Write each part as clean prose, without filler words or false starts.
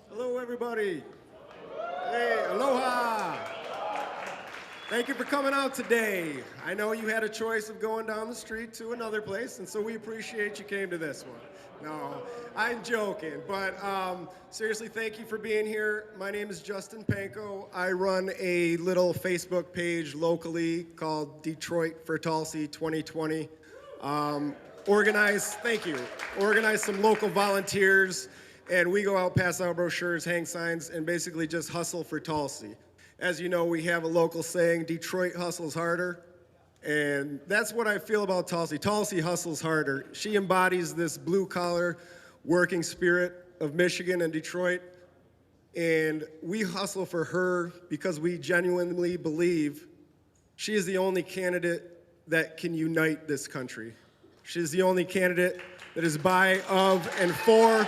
Hello, everybody. Hey, aloha. Thank you for coming out today. I know you had a choice of going down the street to another place, and so we appreciate you came to this one. No, I'm joking, but seriously, thank you for being here. My name is Justin Panko. I run a little Facebook page locally called Detroit for Tulsi 2020. Organize some local volunteers, and we go out, pass out brochures, hang signs, and basically just hustle for Tulsi. As you know, we have a local saying, Detroit hustles harder, and that's what I feel about Tulsi. Tulsi hustles harder. She embodies this blue-collar working spirit of Michigan and Detroit, and we hustle for her because we genuinely believe she is the only candidate that can unite this country. She is the only candidate that is by, of, and for.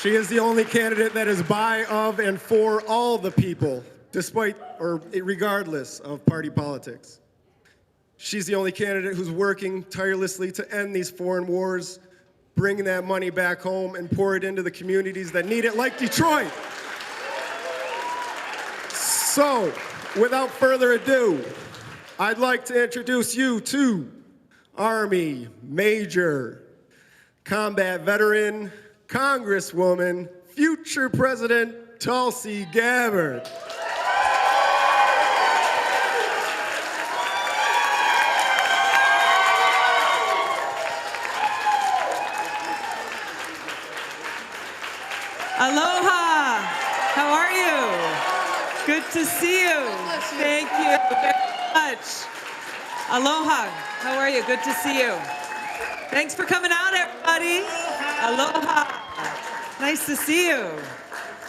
She is the only candidate that is by, of, and for all the people, despite or regardless of party politics. She's the only candidate who's working tirelessly to end these foreign wars, bring that money back home, and pour it into the communities that need it, like Detroit. So, without further ado, I'd like to introduce you to Army Major, combat veteran, Congresswoman, future President Tulsi Gabbard. Aloha! How are you? Good to see you. Thank you very much. Aloha! How are you? Good to see you. Thanks for coming out, everybody. Aloha! Nice to see you.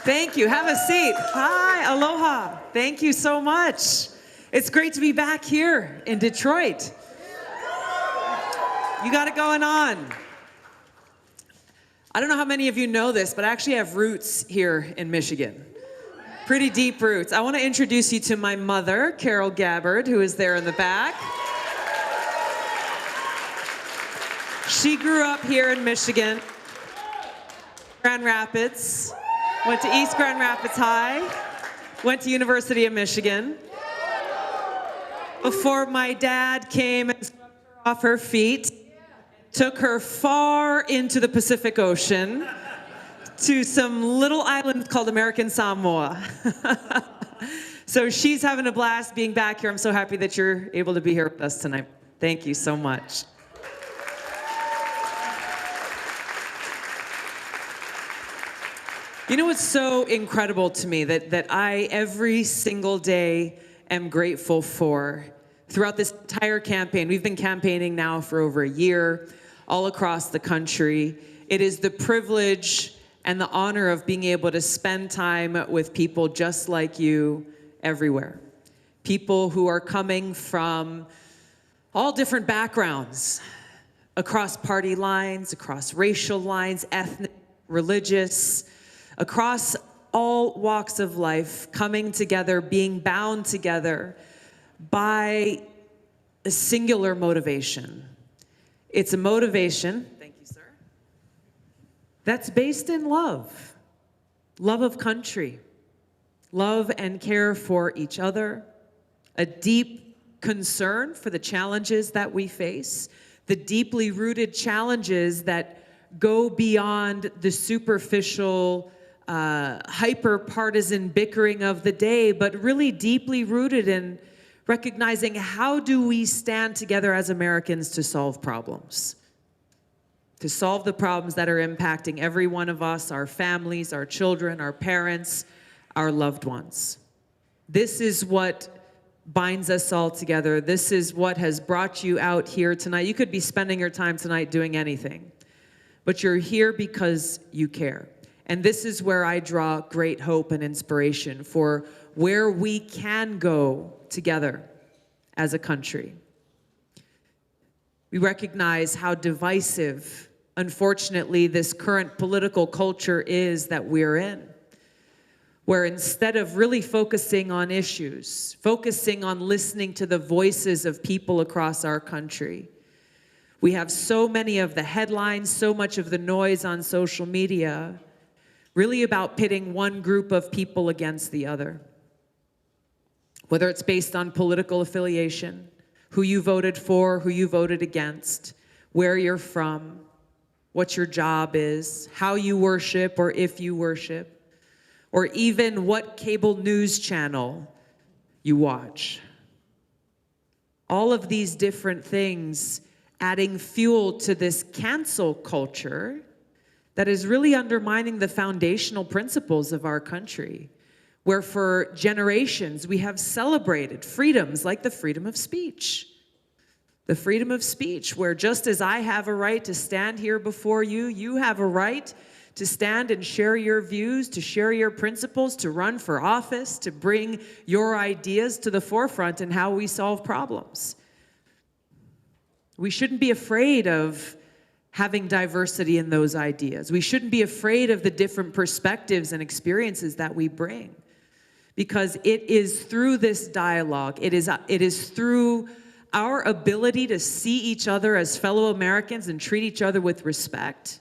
Thank you. Have a seat. Hi, aloha. Thank you so much. It's great to be back here in Detroit. You got it going on. I don't know how many of you know this, but I actually have roots here in Michigan. Pretty deep roots. I want to introduce you to my mother, Carol Gabbard, who is there in the back. She grew up here in Michigan, Grand Rapids, went to East Grand Rapids High, went to University of Michigan. Before my dad came and swept her off her feet, took her far into the Pacific Ocean to some little island called American Samoa. So she's having a blast being back here. I'm so happy that you're able to be here with us tonight. Thank you so much. You know what's so incredible to me that I every single day am grateful for throughout this entire campaign? We've been campaigning now for over a year all across the country. It is the privilege and the honor of being able to spend time with people just like you everywhere. People who are coming from all different backgrounds, across party lines, across racial lines, ethnic, religious, across all walks of life, coming together, being bound together by a singular motivation. It's a motivation, thank you, sir, that's based in love. Love of country, love and care for each other, a deep concern for the challenges that we face, the deeply rooted challenges that go beyond the superficial hyper-partisan bickering of the day, but really deeply rooted in recognizing how do we stand together as Americans to solve problems, to solve the problems that are impacting every one of us, our families, our children, our parents, our loved ones. This is what binds us all together. This is what has brought you out here tonight. You could be spending your time tonight doing anything, but you're here because you care. And this is where I draw great hope and inspiration for where we can go together as a country. We recognize how divisive, unfortunately, this current political culture is that we're in, where instead of really focusing on issues, focusing on listening to the voices of people across our country, We have so many of the headlines, so much of the noise on social media, really about pitting one group of people against the other. Whether it's based on political affiliation, who you voted for, who you voted against, where you're from, what your job is, how you worship or if you worship, or even what cable news channel you watch. All of these different things adding fuel to this cancel culture that is really undermining the foundational principles of our country, where for generations we have celebrated freedoms like the freedom of speech. The freedom of speech, where just as I have a right to stand here before you, you have a right to stand and share your views, to share your principles, to run for office, to bring your ideas to the forefront in how we solve problems. We shouldn't be afraid of having diversity in those ideas. We shouldn't be afraid of the different perspectives and experiences that we bring, because it is through this dialogue, it is through our ability to see each other as fellow Americans and treat each other with respect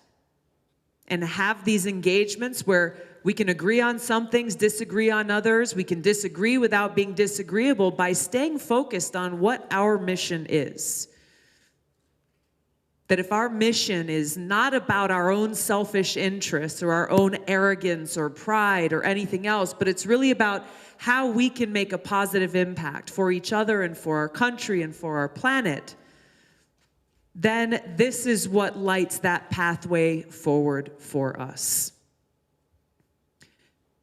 and have these engagements where we can agree on some things, disagree on others. We can disagree without being disagreeable by staying focused on what our mission is. That if our mission is not about our own selfish interests or our own arrogance or pride or anything else, but it's really about how we can make a positive impact for each other and for our country and for our planet, then this is what lights that pathway forward for us.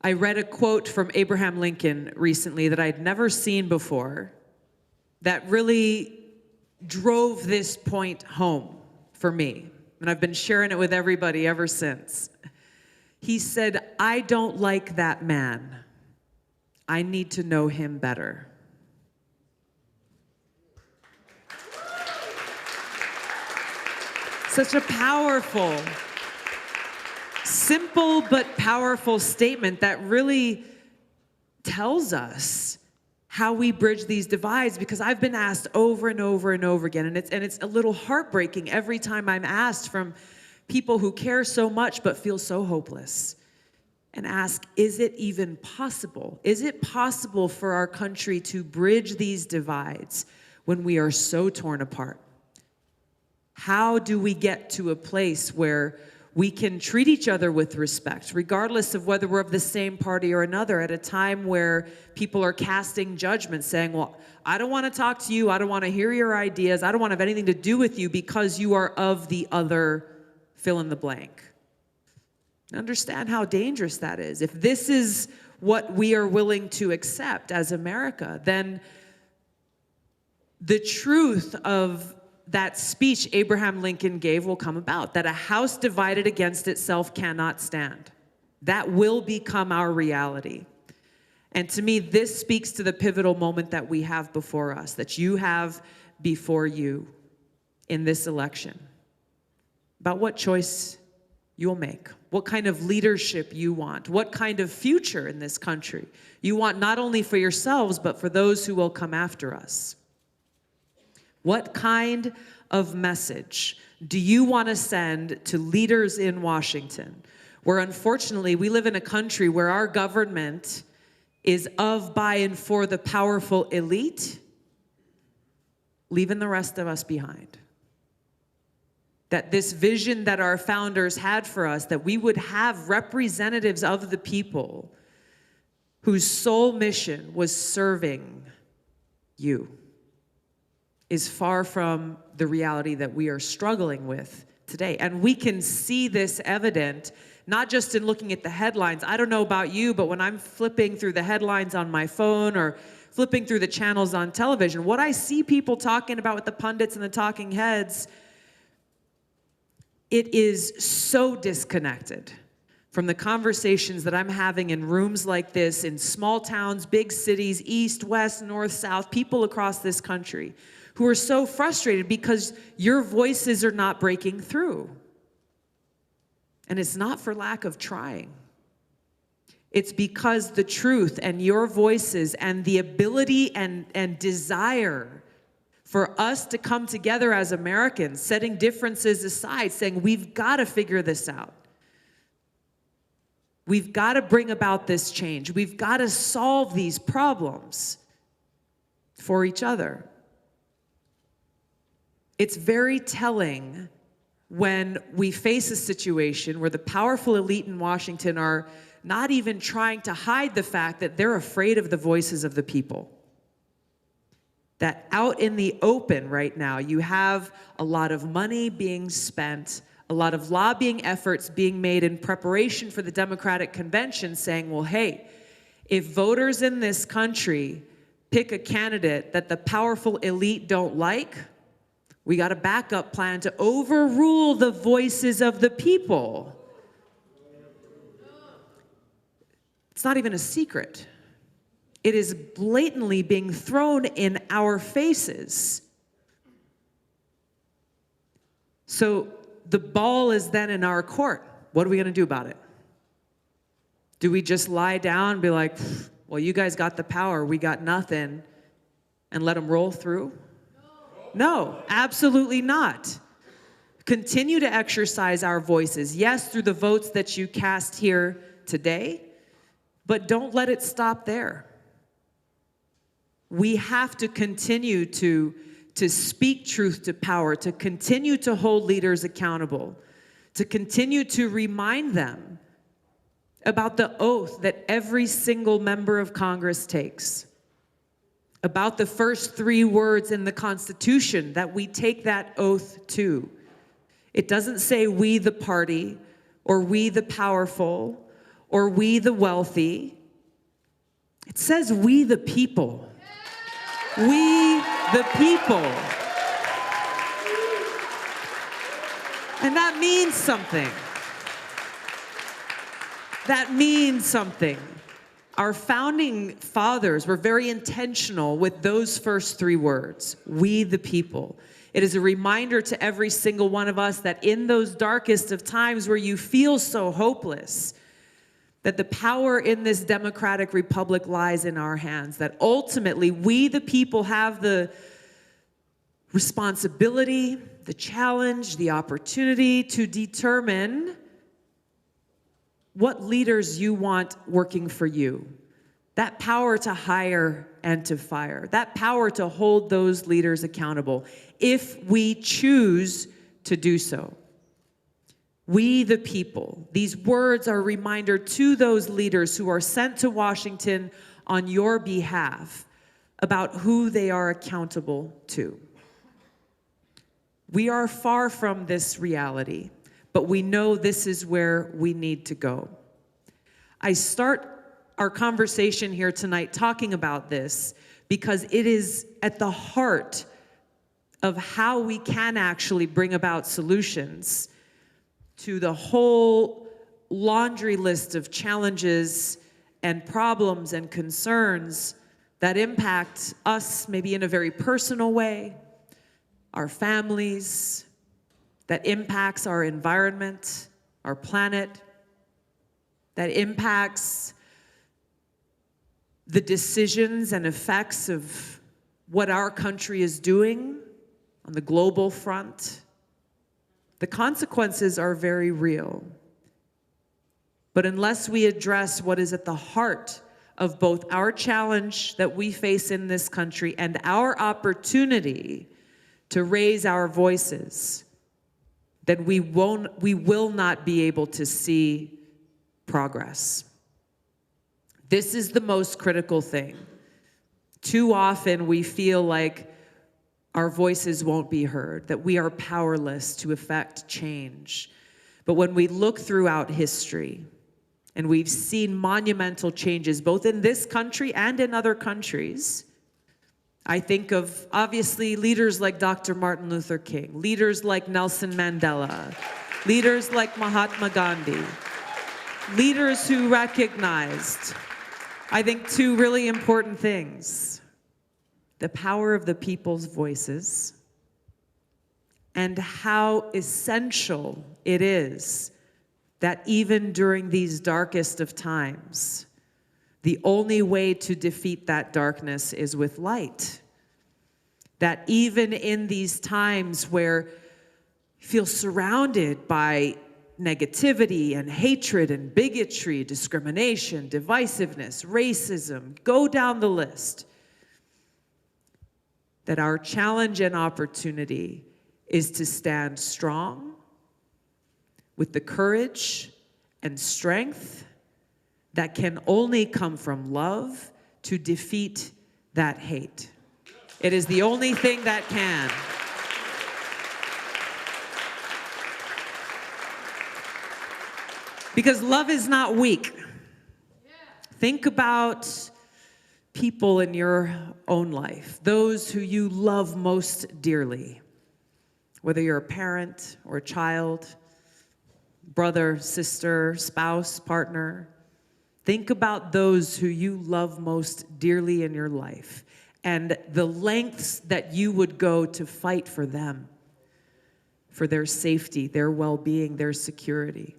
I read a quote from Abraham Lincoln recently that I'd never seen before that really drove this point home for me, and I've been sharing it with everybody ever since. He said, "I don't like that man. I need to know him better." Such a powerful, simple but powerful statement that really tells us how we bridge these divides, because I've been asked over and over and over again, and it's a little heartbreaking every time I'm asked from people who care so much but feel so hopeless, and ask, is it even possible? Is it possible for our country to bridge these divides when we are so torn apart? How do we get to a place where we can treat each other with respect, regardless of whether we're of the same party or another, at a time where people are casting judgment, saying, well, I don't want to talk to you, I don't want to hear your ideas, I don't want to have anything to do with you because you are of the other fill in the blank. Understand how dangerous that is. If this is what we are willing to accept as America, then the truth of that speech Abraham Lincoln gave will come about, that a house divided against itself cannot stand. That will become our reality. And to me, this speaks to the pivotal moment that we have before us, that you have before you in this election, about what choice you'll make, what kind of leadership you want, what kind of future in this country you want, not only for yourselves, but for those who will come after us. What kind of message do you want to send to leaders in Washington, where unfortunately we live in a country where our government is of, by, and for the powerful elite, leaving the rest of us behind? That this vision that our founders had for us, that we would have representatives of the people whose sole mission was serving you, is far from the reality that we are struggling with today. And we can see this evident, not just in looking at the headlines. I don't know about you, but when I'm flipping through the headlines on my phone or flipping through the channels on television, what I see people talking about with the pundits and the talking heads, it is so disconnected from the conversations that I'm having in rooms like this, in small towns, big cities, east, west, north, south, people across this country who are so frustrated because your voices are not breaking through. And it's not for lack of trying. It's because the truth and your voices and the ability and desire for us to come together as Americans, setting differences aside, saying we've got to figure this out. We've got to bring about this change. We've got to solve these problems for each other. It's very telling when we face a situation where the powerful elite in Washington are not even trying to hide the fact that they're afraid of the voices of the people. That out in the open right now, you have a lot of money being spent, a lot of lobbying efforts being made in preparation for the Democratic Convention, saying, well, hey, if voters in this country pick a candidate that the powerful elite don't like, we got a backup plan to overrule the voices of the people. It's not even a secret. It is blatantly being thrown in our faces. So the ball is then in our court. What are we going to do about it? Do we just lie down and be like, well, you guys got the power, we got nothing, and let them roll through? No, absolutely not. Continue to exercise our voices. Yes, through the votes that you cast here today, but don't let it stop there. We have to continue to speak truth to power, to continue to hold leaders accountable, to continue to remind them about the oath that every single member of Congress takes, about the first 3 words in the Constitution that we take that oath to. It doesn't say we the party, or we the powerful, or we the wealthy. It says we the people. We the people. And that means something. That means something. Our founding fathers were very intentional with those first 3 words, we the people. It is a reminder to every single one of us that in those darkest of times where you feel so hopeless, that the power in this democratic republic lies in our hands, that ultimately we the people have the responsibility, the challenge, the opportunity to determine what leaders you want working for you. That power to hire and to fire. That power to hold those leaders accountable if we choose to do so. We the people. These words are a reminder to those leaders who are sent to Washington on your behalf about who they are accountable to. We are far from this reality, but we know this is where we need to go. I start our conversation here tonight talking about this because it is at the heart of how we can actually bring about solutions to the whole laundry list of challenges and problems and concerns that impact us maybe in a very personal way, our families, that impacts our environment, our planet, that impacts the decisions and effects of what our country is doing on the global front. The consequences are very real. But unless we address what is at the heart of both our challenge that we face in this country and our opportunity to raise our voices, then we will not be able to see progress. This is the most critical thing. Too often we feel like our voices won't be heard, that we are powerless to effect change. But when we look throughout history, and we've seen monumental changes, both in this country and in other countries, I think of, obviously, leaders like Dr. Martin Luther King, leaders like Nelson Mandela, leaders like Mahatma Gandhi, leaders who recognized, I think, 2 really important things: the power of the people's voices and how essential it is that even during these darkest of times, the only way to defeat that darkness is with light. That even in these times where you feel surrounded by negativity and hatred and bigotry, discrimination, divisiveness, racism, go down the list, that our challenge and opportunity is to stand strong with the courage and strength that can only come from love to defeat that hate. It is the only thing that can. Because love is not weak. Think about people in your own life, those who you love most dearly, whether you're a parent or a child, brother, sister, spouse, partner. Think about those who you love most dearly in your life and the lengths that you would go to fight for them, for their safety, their well-being, their security.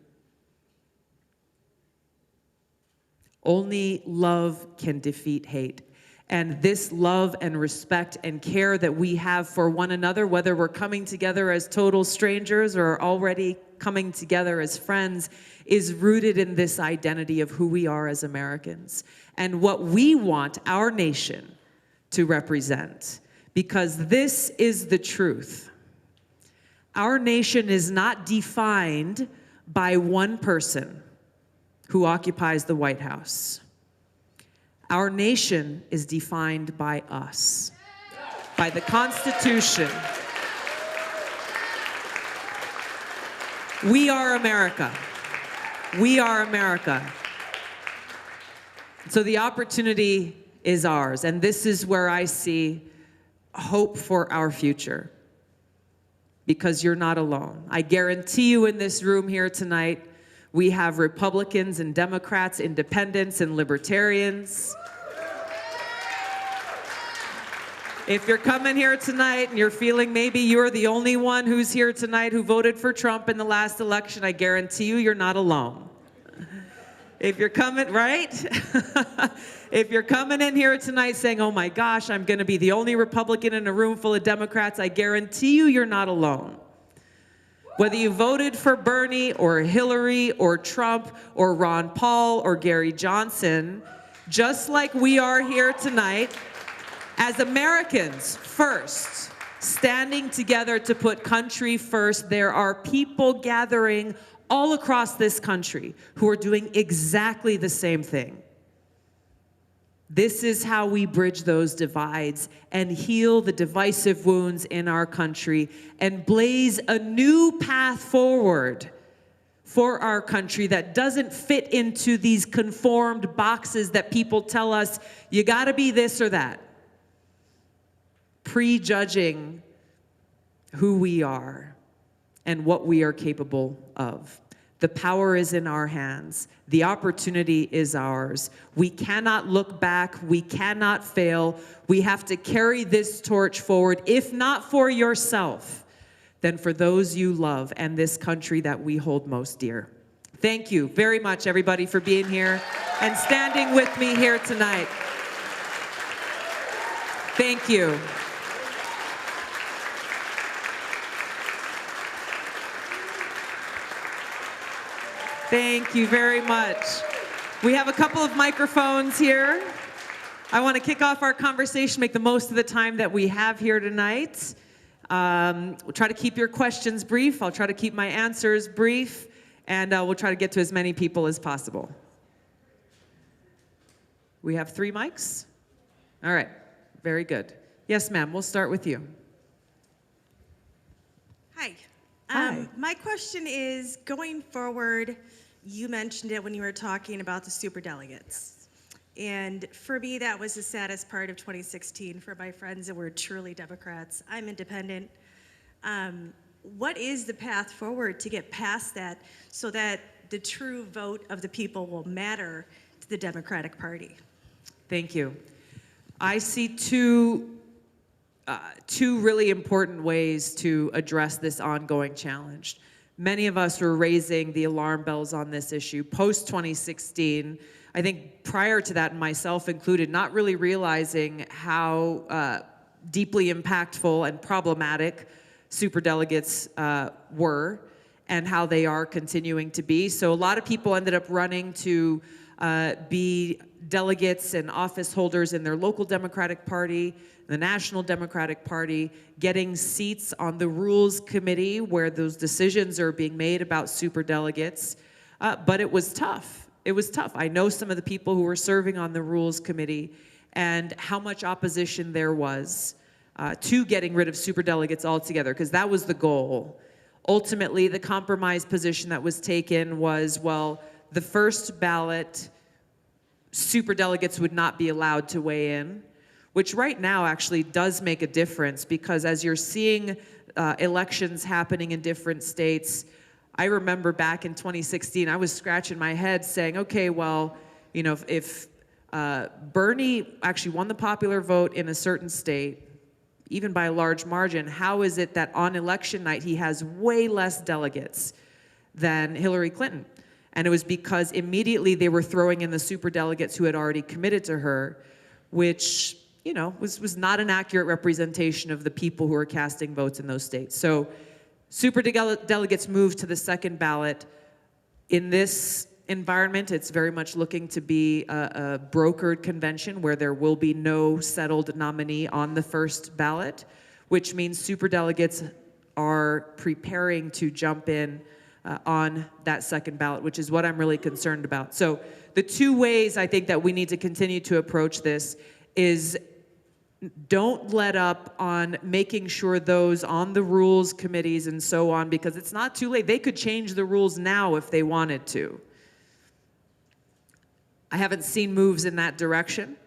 Only love can defeat hate. And this love and respect and care that we have for one another, whether we're coming together as total strangers or already coming together as friends, is rooted in this identity of who we are as Americans and what we want our nation to represent. Because this is the truth. Our nation is not defined by one person who occupies the White House. Our nation is defined by us, by the Constitution. We are America. We are America. So the opportunity is ours, and this is where I see hope for our future, because you're not alone. I guarantee you in this room here tonight, we have Republicans and Democrats, independents and libertarians. If you're coming here tonight and you're feeling maybe you're the only one who's here tonight who voted for Trump in the last election, I guarantee you, you're not alone. If you're coming, right? If you're coming in here tonight saying, oh my gosh, I'm going to be the only Republican in a room full of Democrats, I guarantee you, you're not alone. Whether you voted for Bernie or Hillary or Trump or Ron Paul or Gary Johnson, just like we are here tonight, as Americans first, standing together to put country first, there are people gathering all across this country who are doing exactly the same thing. This is how we bridge those divides and heal the divisive wounds in our country and blaze a new path forward for our country that doesn't fit into these conformed boxes that people tell us, you gotta be this or that. Prejudging who we are and what we are capable of. The power is in our hands. The opportunity is ours. We cannot look back. We cannot fail. We have to carry this torch forward, if not for yourself, then for those you love and this country that we hold most dear. Thank you very much, everybody, for being here and standing with me here tonight. Thank you. Thank you very much. We have a couple of microphones here. I want to kick off our conversation, make the most of the time that we have here tonight. We'll try to keep your questions brief. I'll try to keep my answers brief, and we'll try to get to as many people as possible. We have 3 mics? All right, very good. Yes, ma'am, we'll start with you. Hi. Hi. My question is, going forward, you mentioned it when you were talking about the superdelegates. And for me, that was the saddest part of 2016 for my friends that were truly Democrats. I'm independent. What is the path forward to get past that so that the true vote of the people will matter to the Democratic Party? Thank you. I see two really important ways to address this ongoing challenge. Many of us were raising the alarm bells on this issue post-2016. I think prior to that, myself included, not really realizing how deeply impactful and problematic superdelegates were and how they are continuing to be. So a lot of people ended up running to be delegates and office holders in their local Democratic Party, the National Democratic Party, getting seats on the Rules Committee where those decisions are being made about superdelegates. But it was tough. It was tough. I know some of the people who were serving on the Rules Committee and how much opposition there was to getting rid of superdelegates altogether, because that was the goal. Ultimately, the compromise position that was taken was, well, the first ballot, superdelegates would not be allowed to weigh in, which right now actually does make a difference, because as you're seeing elections happening in different states, I remember back in 2016, I was scratching my head saying, okay, well, you know, if Bernie actually won the popular vote in a certain state, even by a large margin, how is it that on election night he has way less delegates than Hillary Clinton? And it was because immediately they were throwing in the superdelegates who had already committed to her, which, you know, was not an accurate representation of the people who are casting votes in those states. So superdelegates moved to the second ballot. In this environment, it's very much looking to be a brokered convention where there will be no settled nominee on the first ballot, which means superdelegates are preparing to jump in on that second ballot, which is what I'm really concerned about. So the two ways I think that we need to continue to approach this is don't let up on making sure those on the rules committees and so on, because it's not too late. They could change the rules now if they wanted to. I haven't seen moves in that direction,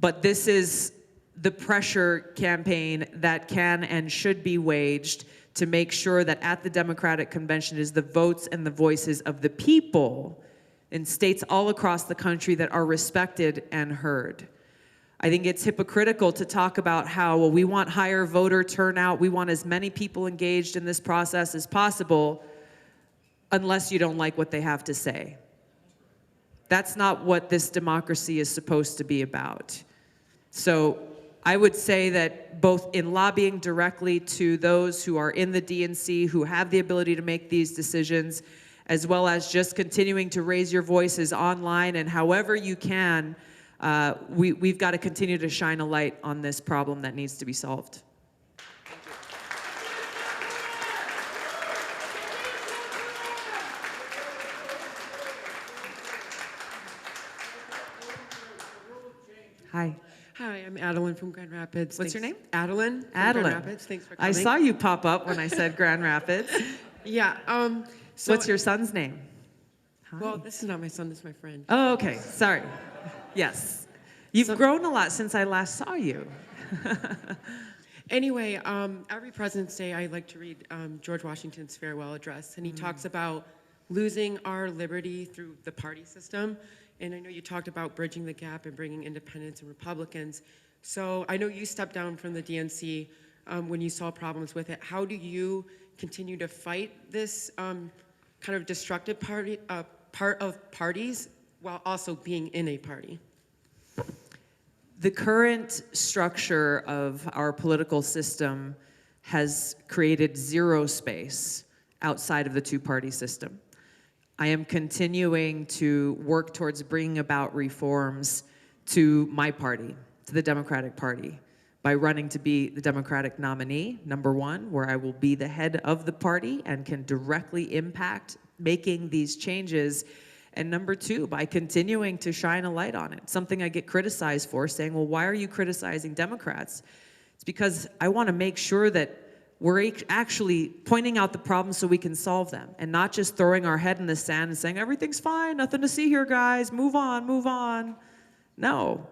but this is the pressure campaign that can and should be waged to make sure that at the Democratic Convention is the votes and the voices of the people in states all across the country that are respected and heard. I think it's hypocritical to talk about how, well, we want higher voter turnout, we want as many people engaged in this process as possible, unless you don't like what they have to say. That's not what this democracy is supposed to be about. So I would say that both in lobbying directly to those who are in the DNC, who have the ability to make these decisions, as well as just continuing to raise your voices online and however you can, we've got to continue to shine a light on this problem that needs to be solved. Hi. Hi, I'm Adeline from Grand Rapids. What's your Thanks. name? Adeline. Adeline. Grand Rapids. Thanks for coming. I saw you pop up when I said Grand Rapids. Yeah. So What's your son's name? Hi. Well, this is not my son. This is my friend. Oh, okay. Sorry. Yes. You've grown a lot since I last saw you. Anyway, every President's Day, I like to read George Washington's farewell address, and he talks about losing our liberty through the party system. And I know you talked about bridging the gap and bringing independents and Republicans. So I know you stepped down from the DNC when you saw problems with it. How do you continue to fight this kind of destructive part of parties while also being in a party? The current structure of our political system has created zero space outside of the two-party system. I am continuing to work towards bringing about reforms to my party, to the Democratic Party, by running to be the Democratic nominee, number one, where I will be the head of the party and can directly impact making these changes. And number two, by continuing to shine a light on it. Something I get criticized for, saying, well, why are you criticizing Democrats? It's because I want to make sure that we're actually pointing out the problems so we can solve them, and not just throwing our head in the sand and saying, everything's fine, nothing to see here, guys, move on, move on. No.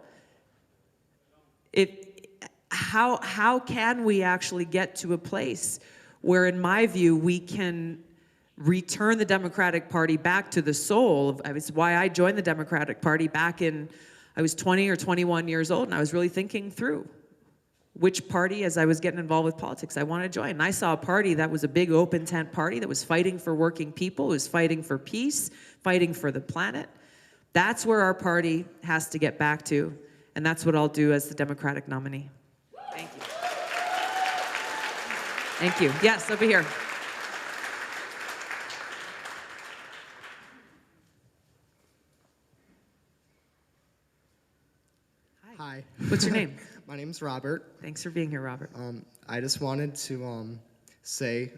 How can we actually get to a place where, in my view, we can return the Democratic Party back to the soul? It's why I joined the Democratic Party back in, I was 20 or 21 years old, and I was really thinking through which party, as I was getting involved with politics, I want to join. And I saw a party that was a big open tent party that was fighting for working people, was fighting for peace, fighting for the planet. That's where our party has to get back to, and that's what I'll do as the Democratic nominee. Thank you. Thank you. Yes, over here. Hi. What's your name? My name's Robert. Thanks for being here, Robert. I just wanted to say,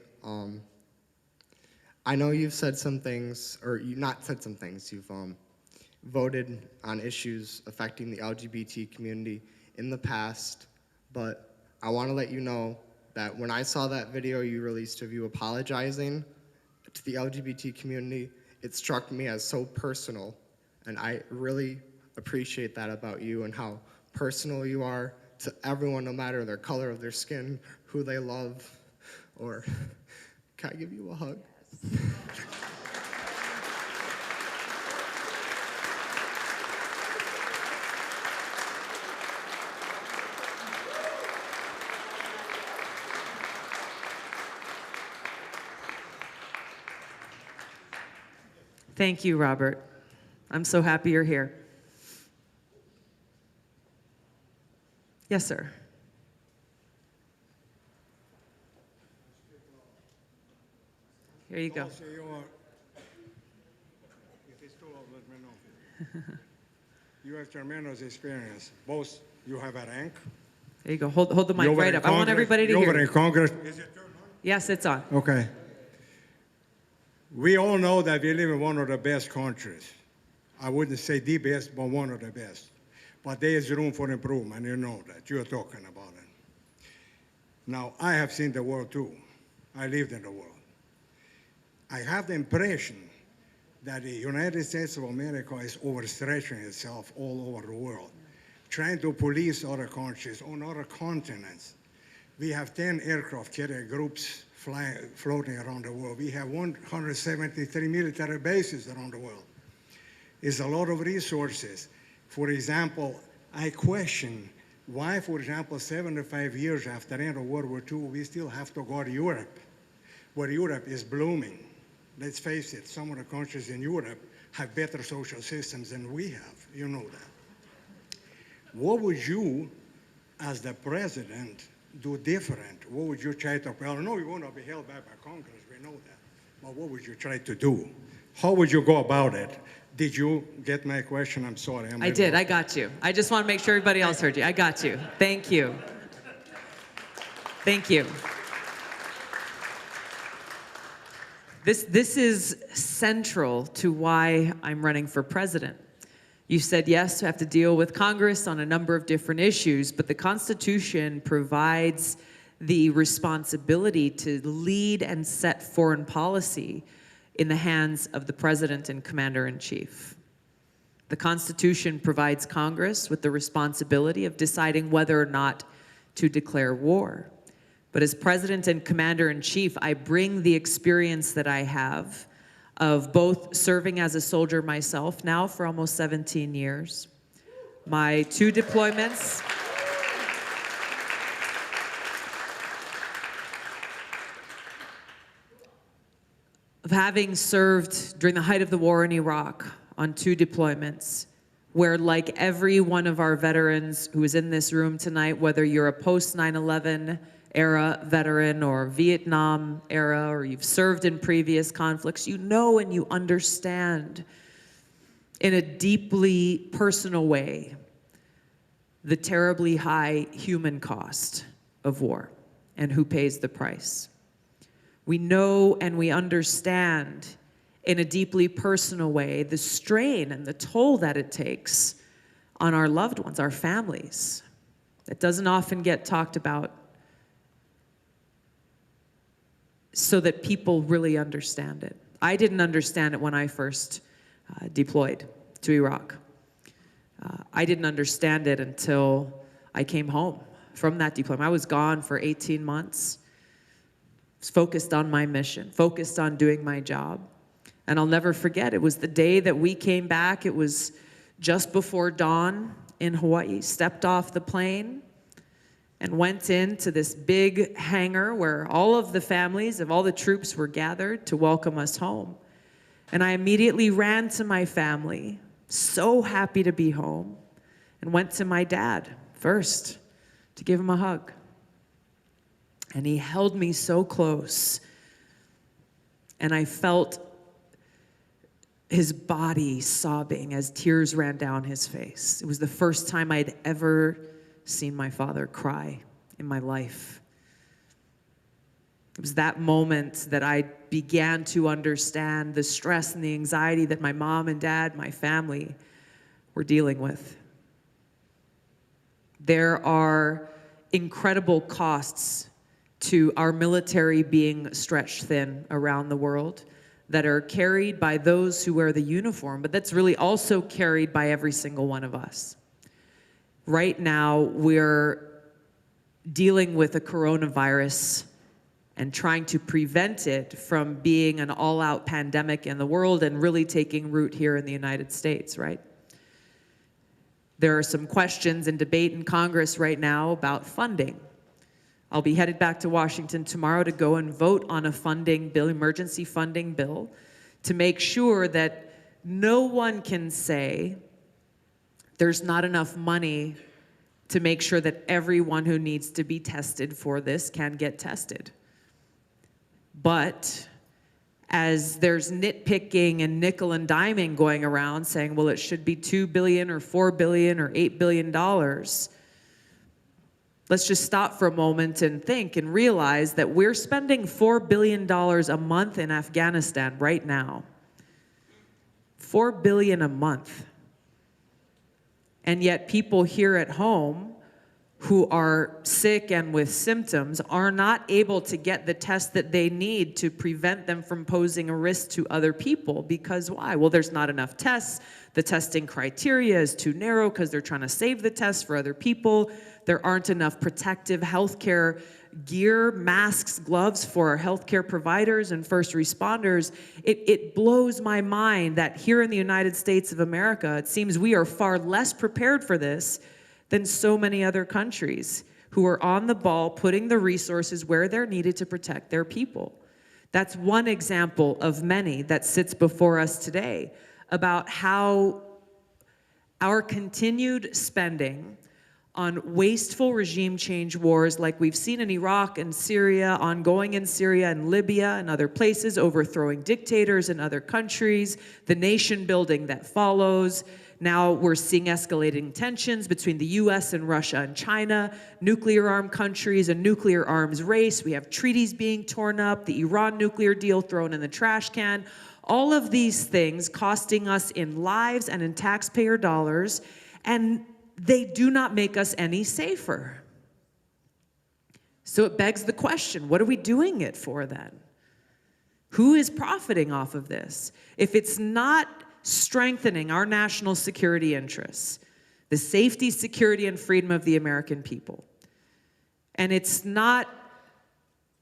I know you've said some things, or you not said some things. You've voted on issues affecting the LGBT community in the past, but I want to let you know that when I saw that video you released of you apologizing to the LGBT community, it struck me as so personal, and I really appreciate that about you and how personal you are to everyone, no matter their color of their skin, who they love, or can I give you a hug? Thank you, Robert. I'm so happy you're here. Yes, sir. Here you go. Tulsi, if it's too old, let me know. You have tremendous experience. Both you have a rank. There you go. Hold the mic right up. I want everybody to you hear. were in Congress. Is it turned on? Yes, it's on. Okay. We all know that we live in one of the best countries. I wouldn't say the best, but one of the best. But there is room for improvement. You know that. You're talking about it. Now, I have seen the world too. I lived in the world. I have the impression that the United States of America is overstretching itself all over the world, trying to police other countries on other continents. We have 10 aircraft carrier groups floating around the world. We have 173 military bases around the world. It's a lot of resources. For example, I question why, for example, 75 years after the end of World War II, we still have to go to Europe, where Europe is blooming. Let's face it, some of the countries in Europe have better social systems than we have. You know that. What would you, as the president, do different? What would you try to, well, no, you will not be held back by Congress, we know that. But what would you try to do? How would you go about it? Did you get my question? I'm sorry. I did. I got you. I just want to make sure everybody else heard you. I got you. Thank you. Thank you. This is central to why I'm running for president. You said yes, we have to deal with Congress on a number of different issues, but the Constitution provides the responsibility to lead and set foreign policy in the hands of the President and Commander-in-Chief. The Constitution provides Congress with the responsibility of deciding whether or not to declare war. But as President and Commander-in-Chief, I bring the experience that I have of both serving as a soldier myself now for almost 17 years, my 2 deployments, of having served during the height of the war in Iraq on 2 deployments, where like every one of our veterans who is in this room tonight, whether you're a post 9/11 era veteran or Vietnam era, or you've served in previous conflicts, you know and you understand in a deeply personal way the terribly high human cost of war and who pays the price. We know and we understand in a deeply personal way the strain and the toll that it takes on our loved ones, our families. That doesn't often get talked about so that people really understand it. I didn't understand it when I first deployed to Iraq. I didn't understand it until I came home from that deployment. I was gone for 18 months, focused on my mission, focused on doing my job. And I'll never forget, it was the day that we came back. It was just before dawn in Hawaii, stepped off the plane and went into this big hangar where all of the families of all the troops were gathered to welcome us home. And I immediately ran to my family, so happy to be home, and went to my dad first to give him a hug. And he held me so close. And I felt his body sobbing as tears ran down his face. It was the first time I'd ever seen my father cry in my life. It was that moment that I began to understand the stress and the anxiety that my mom and dad, my family, were dealing with. There are incredible costs to our military being stretched thin around the world that are carried by those who wear the uniform, but that's really also carried by every single one of us. Right now, we're dealing with a coronavirus and trying to prevent it from being an all-out pandemic in the world and really taking root here in the United States, right? There are some questions and debate in Congress right now about funding. I'll be headed back to Washington tomorrow to go and vote on a funding bill, emergency funding bill, to make sure that no one can say there's not enough money to make sure that everyone who needs to be tested for this can get tested. But as there's nitpicking and nickel and diming going around saying, well, it should be $2 billion or $4 billion or $8 billion, let's just stop for a moment and think and realize that we're spending $4 billion a month in Afghanistan right now. $4 billion a month. And yet people here at home who are sick and with symptoms are not able to get the test that they need to prevent them from posing a risk to other people. Because why? Well, there's not enough tests. The testing criteria is too narrow because they're trying to save the tests for other people. There aren't enough protective healthcare gear, masks, gloves for our healthcare providers and first responders. It blows my mind that here in the United States of America, it seems we are far less prepared for this than so many other countries who are on the ball, putting the resources where they're needed to protect their people. That's one example of many that sits before us today about how our continued spending on wasteful regime change wars like we've seen in Iraq and Syria, ongoing in Syria and Libya and other places, overthrowing dictators in other countries, the nation building that follows. Now we're seeing escalating tensions between the US and Russia and China, nuclear armed countries, a nuclear arms race. We have treaties being torn up, the Iran nuclear deal thrown in the trash can. All of these things costing us in lives and in taxpayer dollars, and they do not make us any safer. So it begs the question, what are we doing it for then? Who is profiting off of this? If it's not strengthening our national security interests, the safety, security, and freedom of the American people, and it's not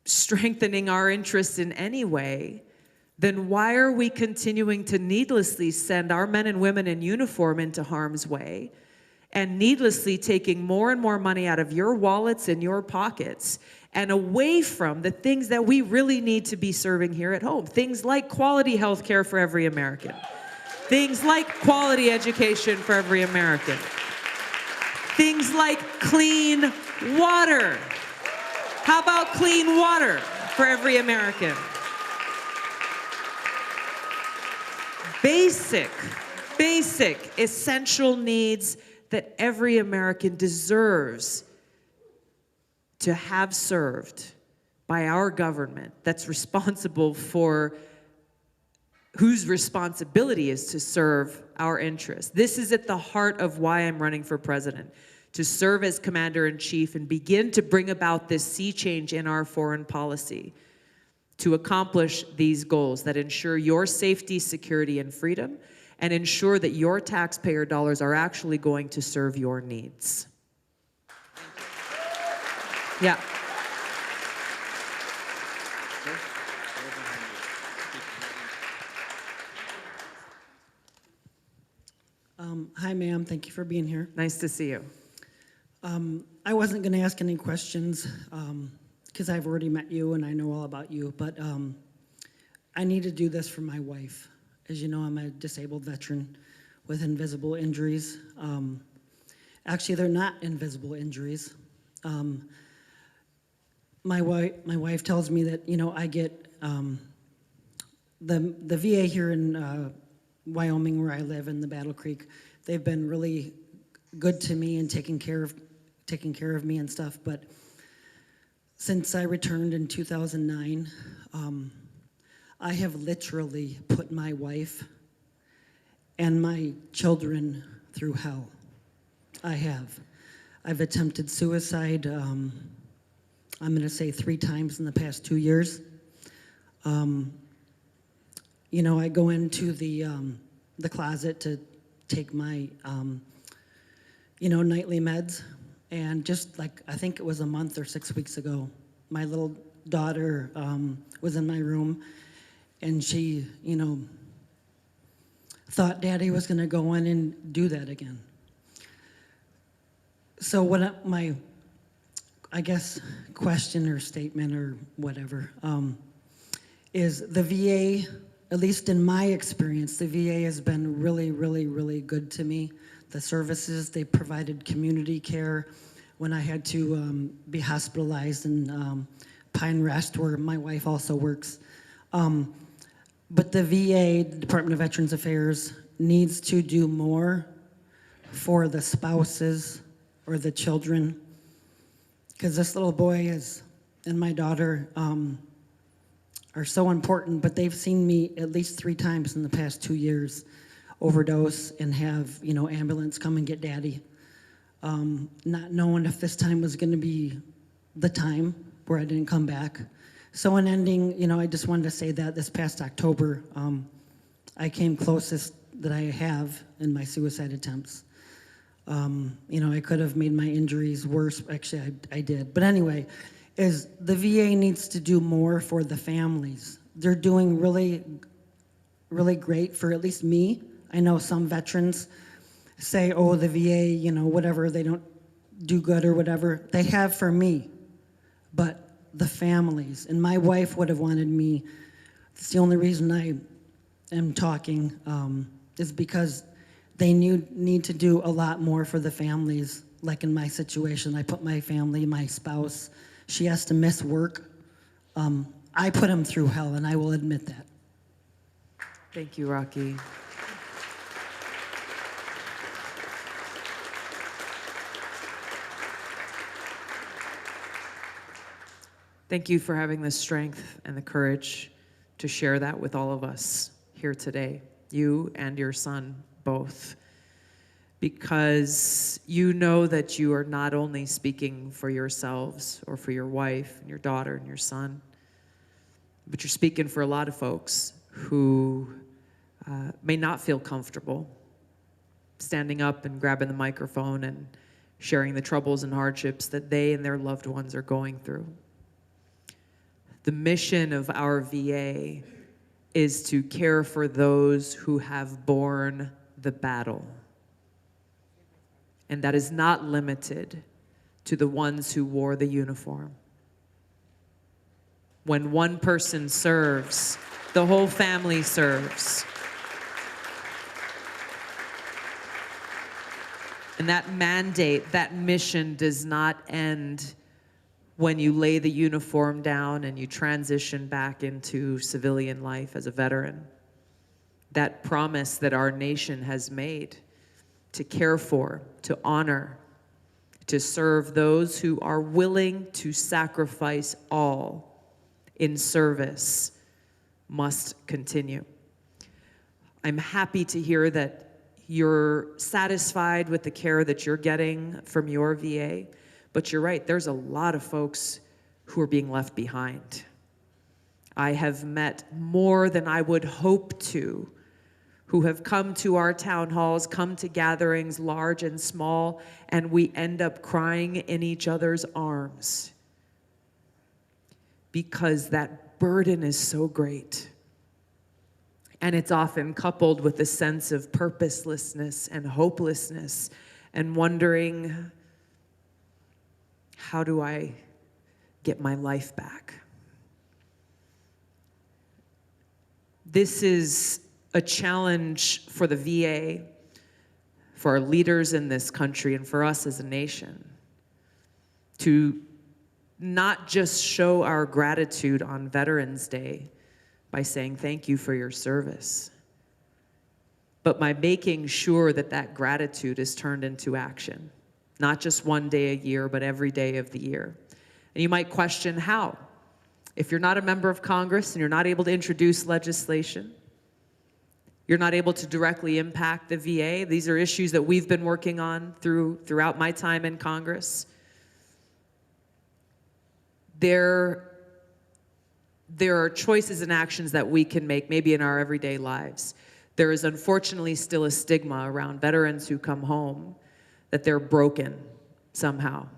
strengthening our interests in any way, then why are we continuing to needlessly send our men and women in uniform into harm's way and needlessly taking more and more money out of your wallets and your pockets and away from the things that we really need to be serving here at home? Things like quality health care for every American. Things like quality education for every American. Things like clean water. How about clean water for every American? Basic, essential needs that every American deserves to have served by our government that's responsible for whose responsibility is to serve our interests. This is at the heart of why I'm running for president, to serve as commander-in-chief and begin to bring about this sea change in our foreign policy to accomplish these goals that ensure your safety, security, and freedom, and ensure that your taxpayer dollars are actually going to serve your needs. Yeah. Hi, ma'am. Thank you for being here. Nice to see you. I wasn't going to ask any questions because I've already met you and I know all about you, but I need to do this for my wife. As you know, I'm a disabled veteran with invisible injuries. Actually, they're not invisible injuries. my wife tells me that, you know, I get the VA here in Wyoming, where I live in the Battle Creek. They've been really good to me and taking care of me and stuff. But since I returned in 2009, I have literally put my wife and my children through hell. I have. I've attempted suicide, I'm going to say 3 times in the past 2 years. You know, I go into the closet to take my, you know, nightly meds, and just like, I think it was a month or 6 weeks ago, my little daughter was in my room, and she, you know, thought Daddy was going to go in and do that again. So what my, I guess, question or statement or whatever, is the VA, at least in my experience, the VA has been really, really, really good to me. The services, they provided community care when I had to be hospitalized in Pine Rest, where my wife also works. But the VA, the Department of Veterans Affairs, needs to do more for the spouses or the children, because this little boy is, and my daughter are so important, but they've seen me at least 3 times in the past 2 years overdose and have, you know, ambulance come and get Daddy. Not knowing if this time was going to be the time where I didn't come back. So in ending, you know, I just wanted to say that this past October, I came closest that I have in my suicide attempts. You know, I could have made my injuries worse. Actually, I did. But anyway, is the VA needs to do more for the families. They're doing really, really great for at least me. I know some veterans say, oh, the VA, you know, whatever, they don't do good or whatever. They have for me, but the families. And my wife would have wanted me. It's the only reason I am talking is because they need to do a lot more for the families. Like in my situation, I put my family, my spouse, she has to miss work. I put him through hell, and I will admit that. Thank you, Rocky. Thank you for having the strength and the courage to share that with all of us here today, you and your son both, because you know that you are not only speaking for yourselves or for your wife and your daughter and your son, but you're speaking for a lot of folks who may not feel comfortable standing up and grabbing the microphone and sharing the troubles and hardships that they and their loved ones are going through. The mission of our VA is to care for those who have borne the battle. And that is not limited to the ones who wore the uniform. When one person serves, the whole family serves. And that mandate, that mission does not end when you lay the uniform down and you transition back into civilian life as a veteran. That promise that our nation has made to care for, to honor, to serve those who are willing to sacrifice all in service must continue. I'm happy to hear that you're satisfied with the care that you're getting from your VA. But you're right, there's a lot of folks who are being left behind. I have met more than I would hope to, who have come to our town halls, come to gatherings large and small, and we end up crying in each other's arms because that burden is so great. And it's often coupled with a sense of purposelessness and hopelessness and wondering, how do I get my life back? This is a challenge for the VA, for our leaders in this country, and for us as a nation to not just show our gratitude on Veterans Day by saying thank you for your service, but by making sure that that gratitude is turned into action, not just one day a year, but every day of the year. And you might question how. If you're not a member of Congress and you're not able to introduce legislation, you're not able to directly impact the VA. These are issues that we've been working on throughout my time in Congress. There are choices and actions that we can make, maybe in our everyday lives. There is unfortunately still a stigma around veterans who come home that they're broken somehow.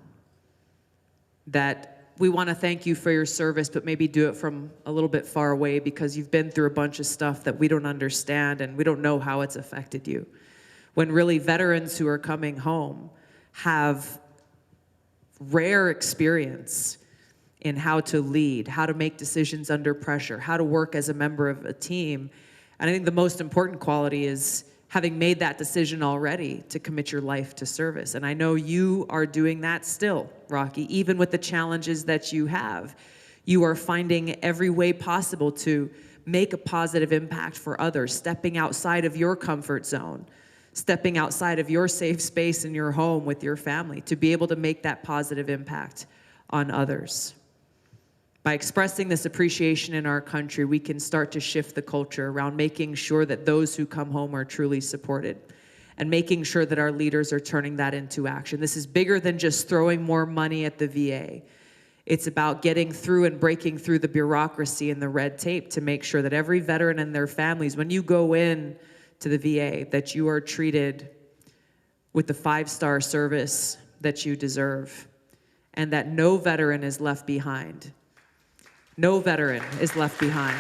That we want to thank you for your service, but maybe do it from a little bit far away because you've been through a bunch of stuff that we don't understand and we don't know how it's affected you. When really veterans who are coming home have rare experience in how to lead, how to make decisions under pressure, how to work as a member of a team. And I think the most important quality is having made that decision already to commit your life to service. And I know you are doing that still, Rocky, even with the challenges that you have. You are finding every way possible to make a positive impact for others, stepping outside of your comfort zone, stepping outside of your safe space in your home with your family to be able to make that positive impact on others. By expressing this appreciation in our country, we can start to shift the culture around making sure that those who come home are truly supported and making sure that our leaders are turning that into action. This is bigger than just throwing more money at the VA. It's about getting through and breaking through the bureaucracy and the red tape to make sure that every veteran and their families, when you go in to the VA, that you are treated with the 5-star service that you deserve and that no veteran is left behind. No veteran is left behind.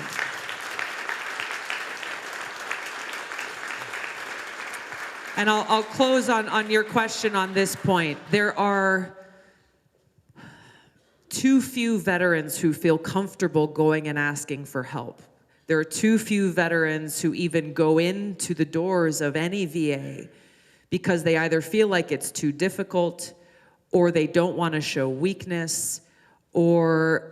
And I'll close on your question on this point. There are too few veterans who feel comfortable going and asking for help. There are too few veterans who even go into the doors of any VA because they either feel like it's too difficult, or they don't want to show weakness, or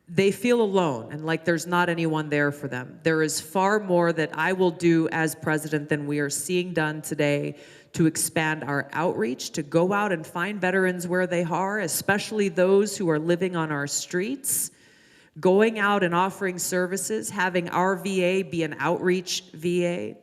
they feel alone and like there's not anyone there for them. There is far more that I will do as president than we are seeing done today to expand our outreach, to go out and find veterans where they are, especially those who are living on our streets, going out and offering services, having our VA be an outreach VA,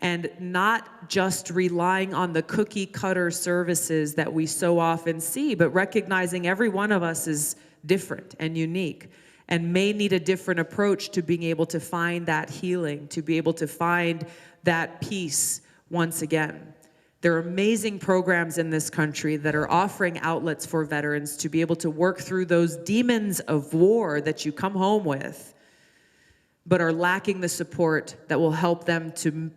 and not just relying on the cookie cutter services that we so often see, but recognizing every one of us is different and unique and may need a different approach to being able to find that healing, to be able to find that peace once again. There are amazing programs in this country that are offering outlets for veterans to be able to work through those demons of war that you come home with, but are lacking the support that will help them to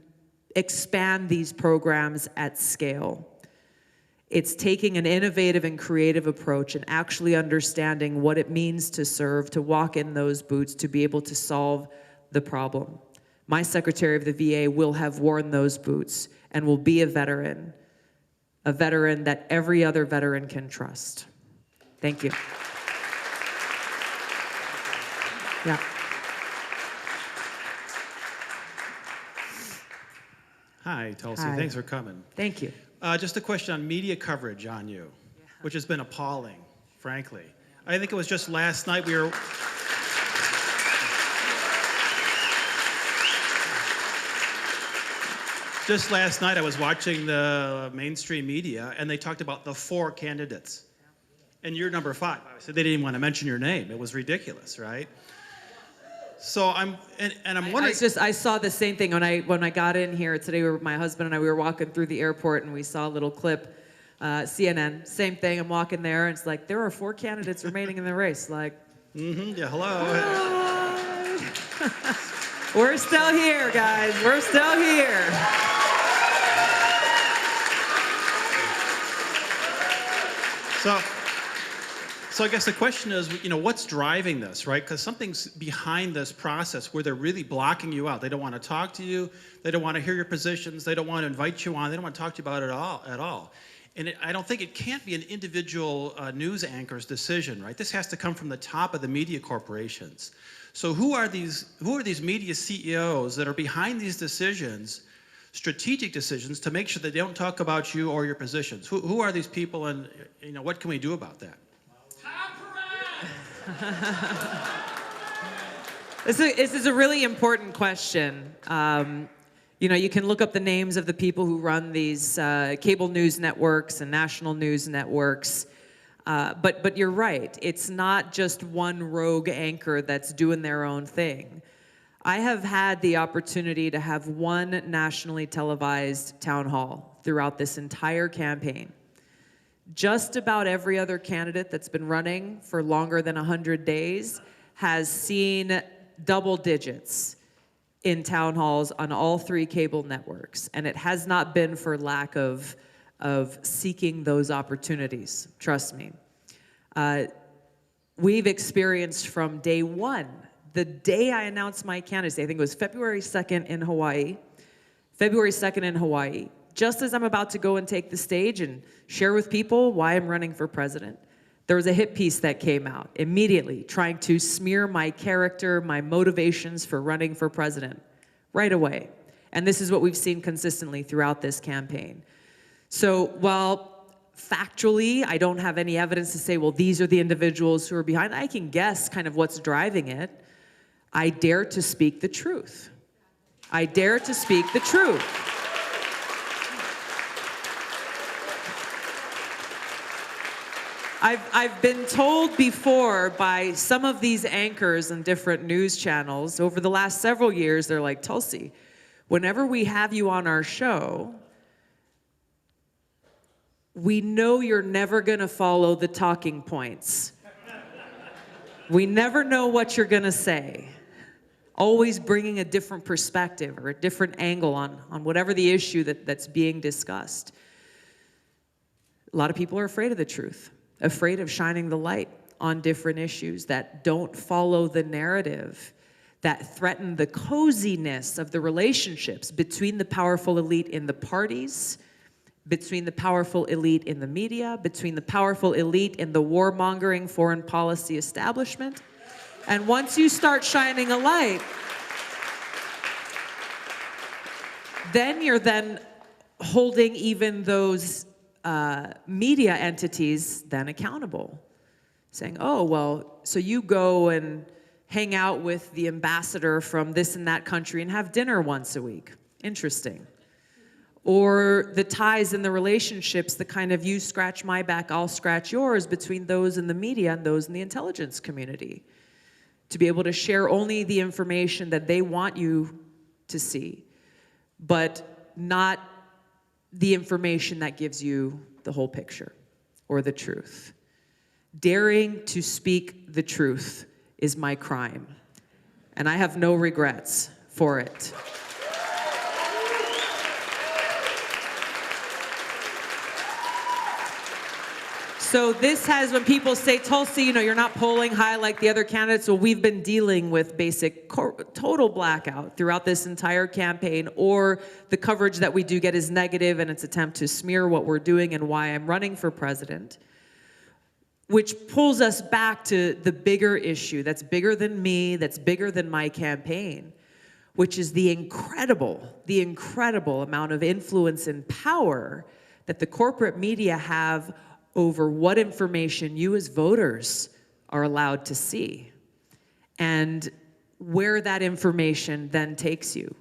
expand these programs at scale. It's taking an innovative and creative approach and actually understanding what it means to serve, to walk in those boots, to be able to solve the problem. My Secretary of the VA will have worn those boots and will be a veteran that every other veteran can trust. Thank you. Yeah. Hi, Tulsi. Hi. Thanks for coming. Thank you. Just a question on media coverage on you, which has been appalling, frankly. I think it was just last night we were... Just last night I was watching the mainstream media and they talked about the 4 candidates. And you're number 5. I said they didn't even want to mention your name. It was ridiculous, right? So I'm wondering. I saw the same thing when I got in here today. My husband and I, we were walking through the airport and we saw a little clip, CNN, same thing. I'm walking there and it's like there are 4 candidates remaining in the race. Like, Yeah, hello. We're still here, guys. We're still here. So I guess the question is, what's driving this, right? Because something's behind this process where they're really blocking you out. They don't want to talk to you. They don't want to hear your positions. They don't want to invite you on. They don't want to talk to you about it at all. And I don't think it can't be an individual news anchor's decision, right? This has to come from the top of the media corporations. So who are these media CEOs that are behind these decisions, strategic decisions, to make sure they don't talk about you or your positions? Who are these people, and what can we do about that? This is a really important question. You can look up the names of the people who run these cable news networks and national news networks. But you're right. It's not just one rogue anchor that's doing their own thing. I have had the opportunity to have one nationally televised town hall throughout this entire campaign. Just about every other candidate that's been running for longer than 100 days has seen double digits in town halls on all three cable networks. And it has not been for lack of seeking those opportunities, trust me. We've experienced from day one, the day I announced my candidacy, I think it was February 2nd in Hawaii, just as I'm about to go and take the stage and share with people why I'm running for president, there was a hit piece that came out immediately trying to smear my character, my motivations for running for president right away. And this is what we've seen consistently throughout this campaign. So while factually I don't have any evidence to say, well, these are the individuals who are behind, I can guess kind of what's driving it. I dare to speak the truth. I dare to speak the truth. I've been told before by some of these anchors in different news channels over the last several years, they're like, Tulsi, whenever we have you on our show, we know you're never gonna follow the talking points. We never know what you're gonna say. Always bringing a different perspective or a different angle on whatever the issue that's being discussed. A lot of people are afraid of the truth, afraid of shining the light on different issues that don't follow the narrative, that threaten the coziness of the relationships between the powerful elite in the parties, between the powerful elite in the media, between the powerful elite in the warmongering foreign policy establishment. And once you start shining a light, then you're holding even those media entities then accountable, saying, oh, well, so you go and hang out with the ambassador from this and that country and have dinner once a week. Interesting. Or the ties and the relationships, the kind of you scratch my back, I'll scratch yours between those in the media and those in the intelligence community, to be able to share only the information that they want you to see, but not the information that gives you the whole picture or the truth. Daring to speak the truth is my crime, and I have no regrets for it. So this has, when people say, Tulsi, you're not polling high like the other candidates, well, we've been dealing with basic total blackout throughout this entire campaign, or the coverage that we do get is negative in its attempt to smear what we're doing and why I'm running for president, which pulls us back to the bigger issue that's bigger than me, that's bigger than my campaign, which is the incredible amount of influence and power that the corporate media have over what information you as voters are allowed to see and where that information then takes you,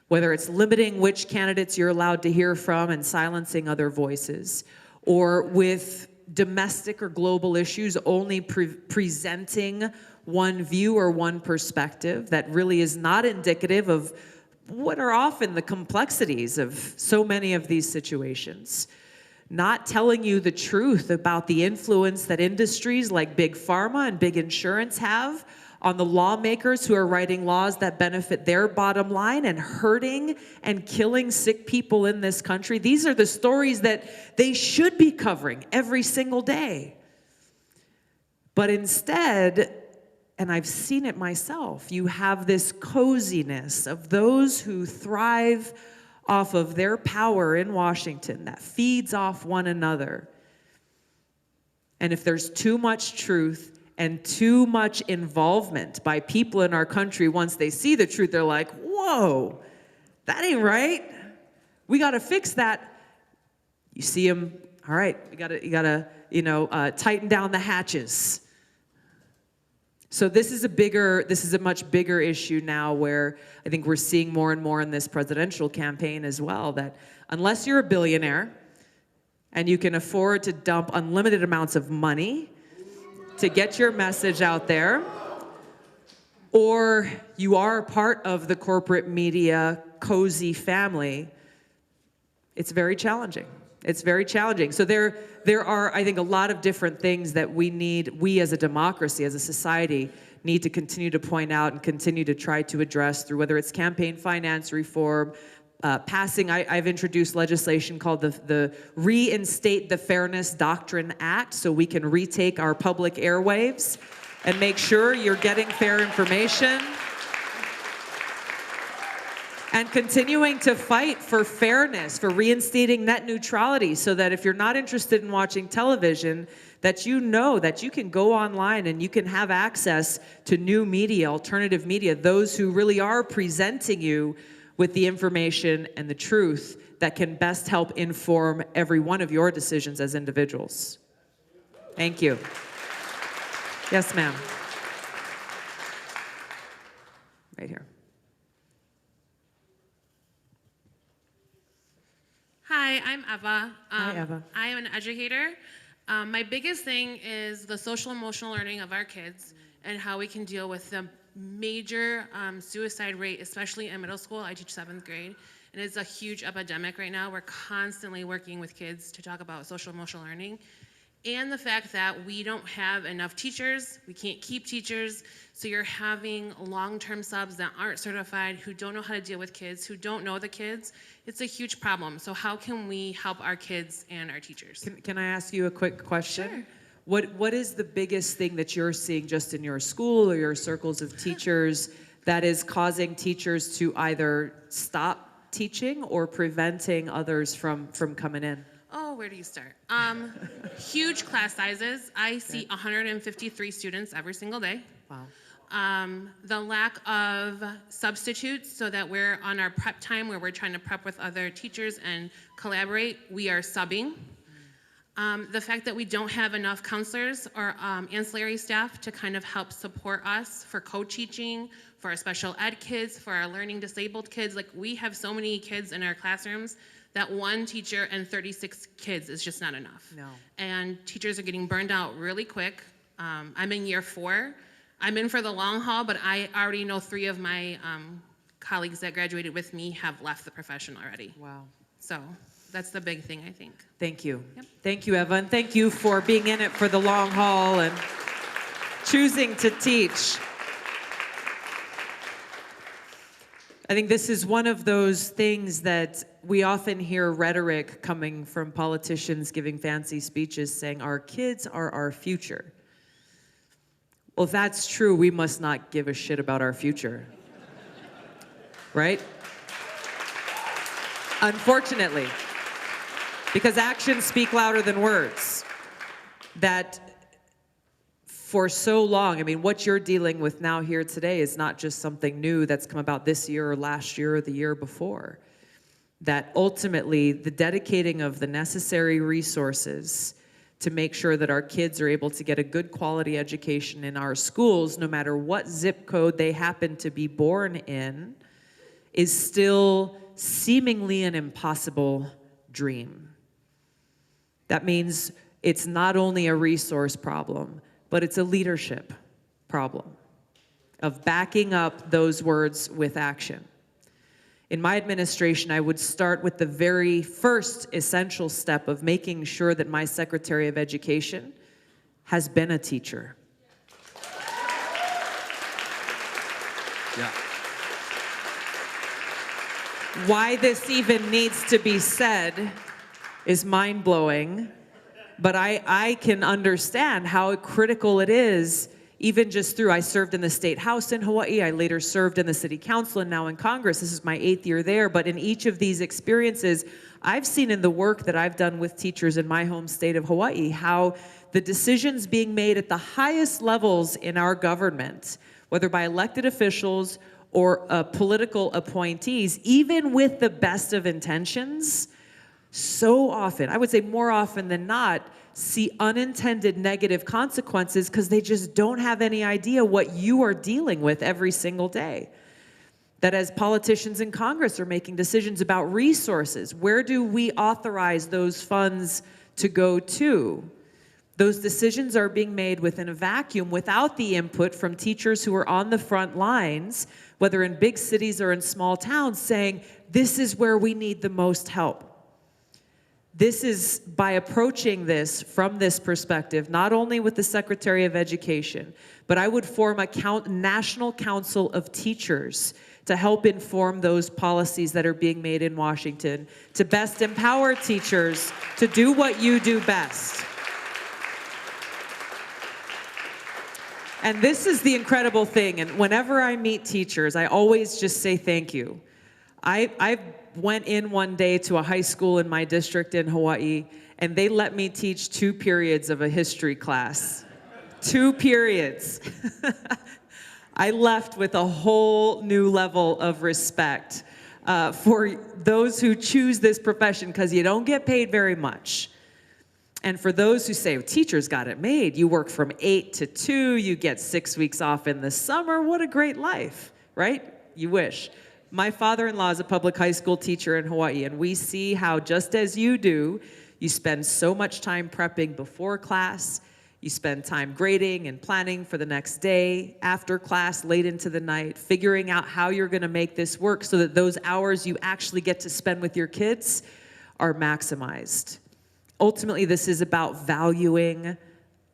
whether it's limiting which candidates you're allowed to hear from and silencing other voices, or with domestic or global issues only presenting one view or one perspective that really is not indicative of what are often the complexities of so many of these situations. Not telling you the truth about the influence that industries like big pharma and big insurance have on the lawmakers who are writing laws that benefit their bottom line and hurting and killing sick people in this country. These are the stories that they should be covering every single day. But instead, and I've seen it myself, you have this coziness of those who thrive off of their power in Washington, that feeds off one another. And if there's too much truth and too much involvement by people in our country, once they see the truth, they're like, whoa, that ain't right. We got to fix that. You see them, all right, you gotta, tighten down the hatches. So this is a much bigger issue now, where I think we're seeing more and more in this presidential campaign as well, that unless you're a billionaire and you can afford to dump unlimited amounts of money to get your message out there, or you are part of the corporate media cozy family, it's very challenging. It's very challenging. So there are, I think, a lot of different things that we as a democracy, as a society, need to continue to point out and continue to try to address through whether it's campaign finance reform, passing, I've introduced legislation called the Reinstate the Fairness Doctrine Act, so we can retake our public airwaves and make sure you're getting fair information. And continuing to fight for fairness, for reinstating net neutrality, so that if you're not interested in watching television, that you know that you can go online and you can have access to new media, alternative media, those who really are presenting you with the information and the truth that can best help inform every one of your decisions as individuals. Thank you. Yes, ma'am. Right here. Hi, I'm Eva. Hi, Eva. I am an educator. My biggest thing is the social emotional learning of our kids and how we can deal with the major suicide rate, especially in middle school. I teach 7th grade, and it's a huge epidemic right now. We're constantly working with kids to talk about social emotional learning. And the fact that we don't have enough teachers, we can't keep teachers, so you're having long-term subs that aren't certified, who don't know how to deal with kids, who don't know the kids. It's a huge problem. So how can we help our kids and our teachers? Can I ask you a quick question? Sure. What is the biggest thing that you're seeing just in your school or your circles of teachers that is causing teachers to either stop teaching or preventing others from coming in? Oh, where do you start? Huge class sizes. I see 153 students every single day. Wow. The lack of substitutes, so that we're on our prep time where we're trying to prep with other teachers and collaborate, we are subbing. The fact that we don't have enough counselors or ancillary staff to kind of help support us for co-teaching, for our special ed kids, for our learning disabled kids. Like, we have so many kids in our classrooms that one teacher and 36 kids is just not enough. No. And teachers are getting burned out really quick. I'm in year 4. I'm in for the long haul, but I already know 3 of my colleagues that graduated with me have left the profession already. Wow. So that's the big thing, I think. Thank you. Yep. Thank you, Evan. Thank you for being in it for the long haul and choosing to teach. I think this is one of those things that we often hear rhetoric coming from politicians giving fancy speeches saying our kids are our future. Well, if that's true, we must not give a shit about our future, right? Unfortunately, because actions speak louder than words. That for so long, I mean, what you're dealing with now here today is not just something new that's come about this year or last year or the year before. That ultimately, the dedicating of the necessary resources to make sure that our kids are able to get a good quality education in our schools, no matter what zip code they happen to be born in, is still seemingly an impossible dream. That means it's not only a resource problem, but it's a leadership problem of backing up those words with action. In my administration, I would start with the very first essential step of making sure that my Secretary of Education has been a teacher. Yeah. Why this even needs to be said is mind-blowing, but I can understand how critical it is even just through, I served in the state house in Hawaii, I later served in the city council and now in Congress. This is my 8th year there, but in each of these experiences, I've seen in the work that I've done with teachers in my home state of Hawaii, how the decisions being made at the highest levels in our government, whether by elected officials or political appointees, even with the best of intentions, so often, I would say more often than not, see unintended negative consequences because they just don't have any idea what you are dealing with every single day. That as politicians in Congress are making decisions about resources, where do we authorize those funds to go to? Those decisions are being made within a vacuum without the input from teachers who are on the front lines, whether in big cities or in small towns, saying, this is where we need the most help. This is by approaching this from this perspective, not only with the Secretary of Education, but I would form a National Council of Teachers to help inform those policies that are being made in Washington, to best empower teachers to do what you do best. And this is the incredible thing, and whenever I meet teachers, I always just say thank you. I went in one day to a high school in my district in Hawaii, and they let me teach 2 periods of a history class. 2 periods. I left with a whole new level of respect for those who choose this profession, because you don't get paid very much. And for those who say, teachers got it made, you work from 8 to 2, you get 6 weeks off in the summer, what a great life, right? You wish. My father-in-law is a public high school teacher in Hawaii, and we see how, just as you do, you spend so much time prepping before class, you spend time grading and planning for the next day, after class, late into the night, figuring out how you're gonna make this work so that those hours you actually get to spend with your kids are maximized. Ultimately, this is about valuing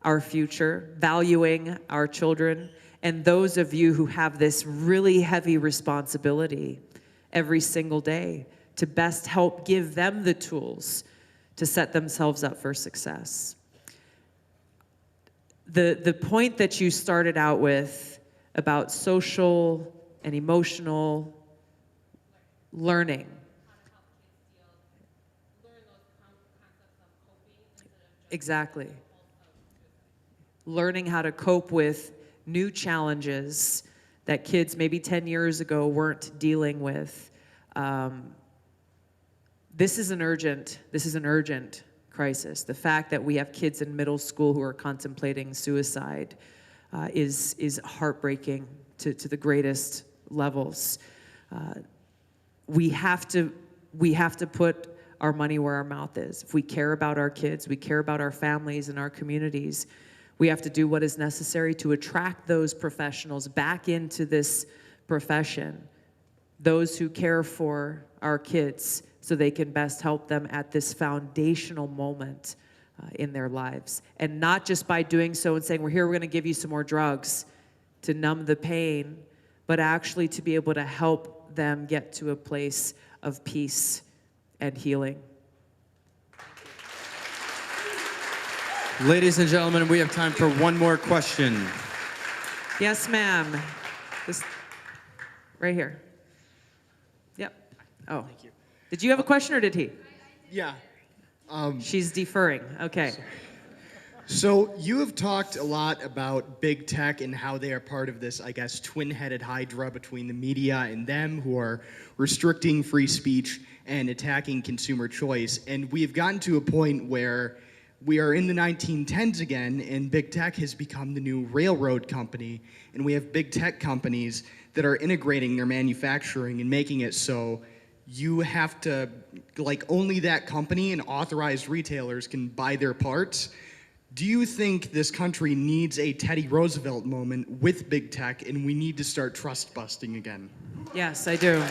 our future, valuing our children, and those of you who have this really heavy responsibility every single day to best help give them the tools to set themselves up for success. The point that you started out with about social and emotional learning. Exactly. Learning how to cope with new challenges that kids maybe 10 years ago weren't dealing with. This is an urgent crisis. The fact that we have kids in middle school who are contemplating suicide is heartbreaking to the greatest levels. We have to put our money where our mouth is. If we care about our kids, we care about our families and our communities, we have to do what is necessary to attract those professionals back into this profession, those who care for our kids so they can best help them at this foundational moment in their lives. And not just by doing so and saying, we're here, we're gonna give you some more drugs to numb the pain, but actually to be able to help them get to a place of peace and healing. Ladies and gentlemen, we have time for one more question. Yes, ma'am. This, right here. Yep. Oh. Thank you. Did you have a question or did he? Yeah. She's deferring. Okay. So you have talked a lot about big tech and how they are part of this, I guess, twin-headed hydra between the media and them, who are restricting free speech and attacking consumer choice. And we have gotten to a point where we are in the 1910s again, and big tech has become the new railroad company, and we have big tech companies that are integrating their manufacturing and making it so you have to, like, only that company and authorized retailers can buy their parts. Do you think this country needs a Teddy Roosevelt moment with big tech, and we need to start trust busting again? Yes, I do.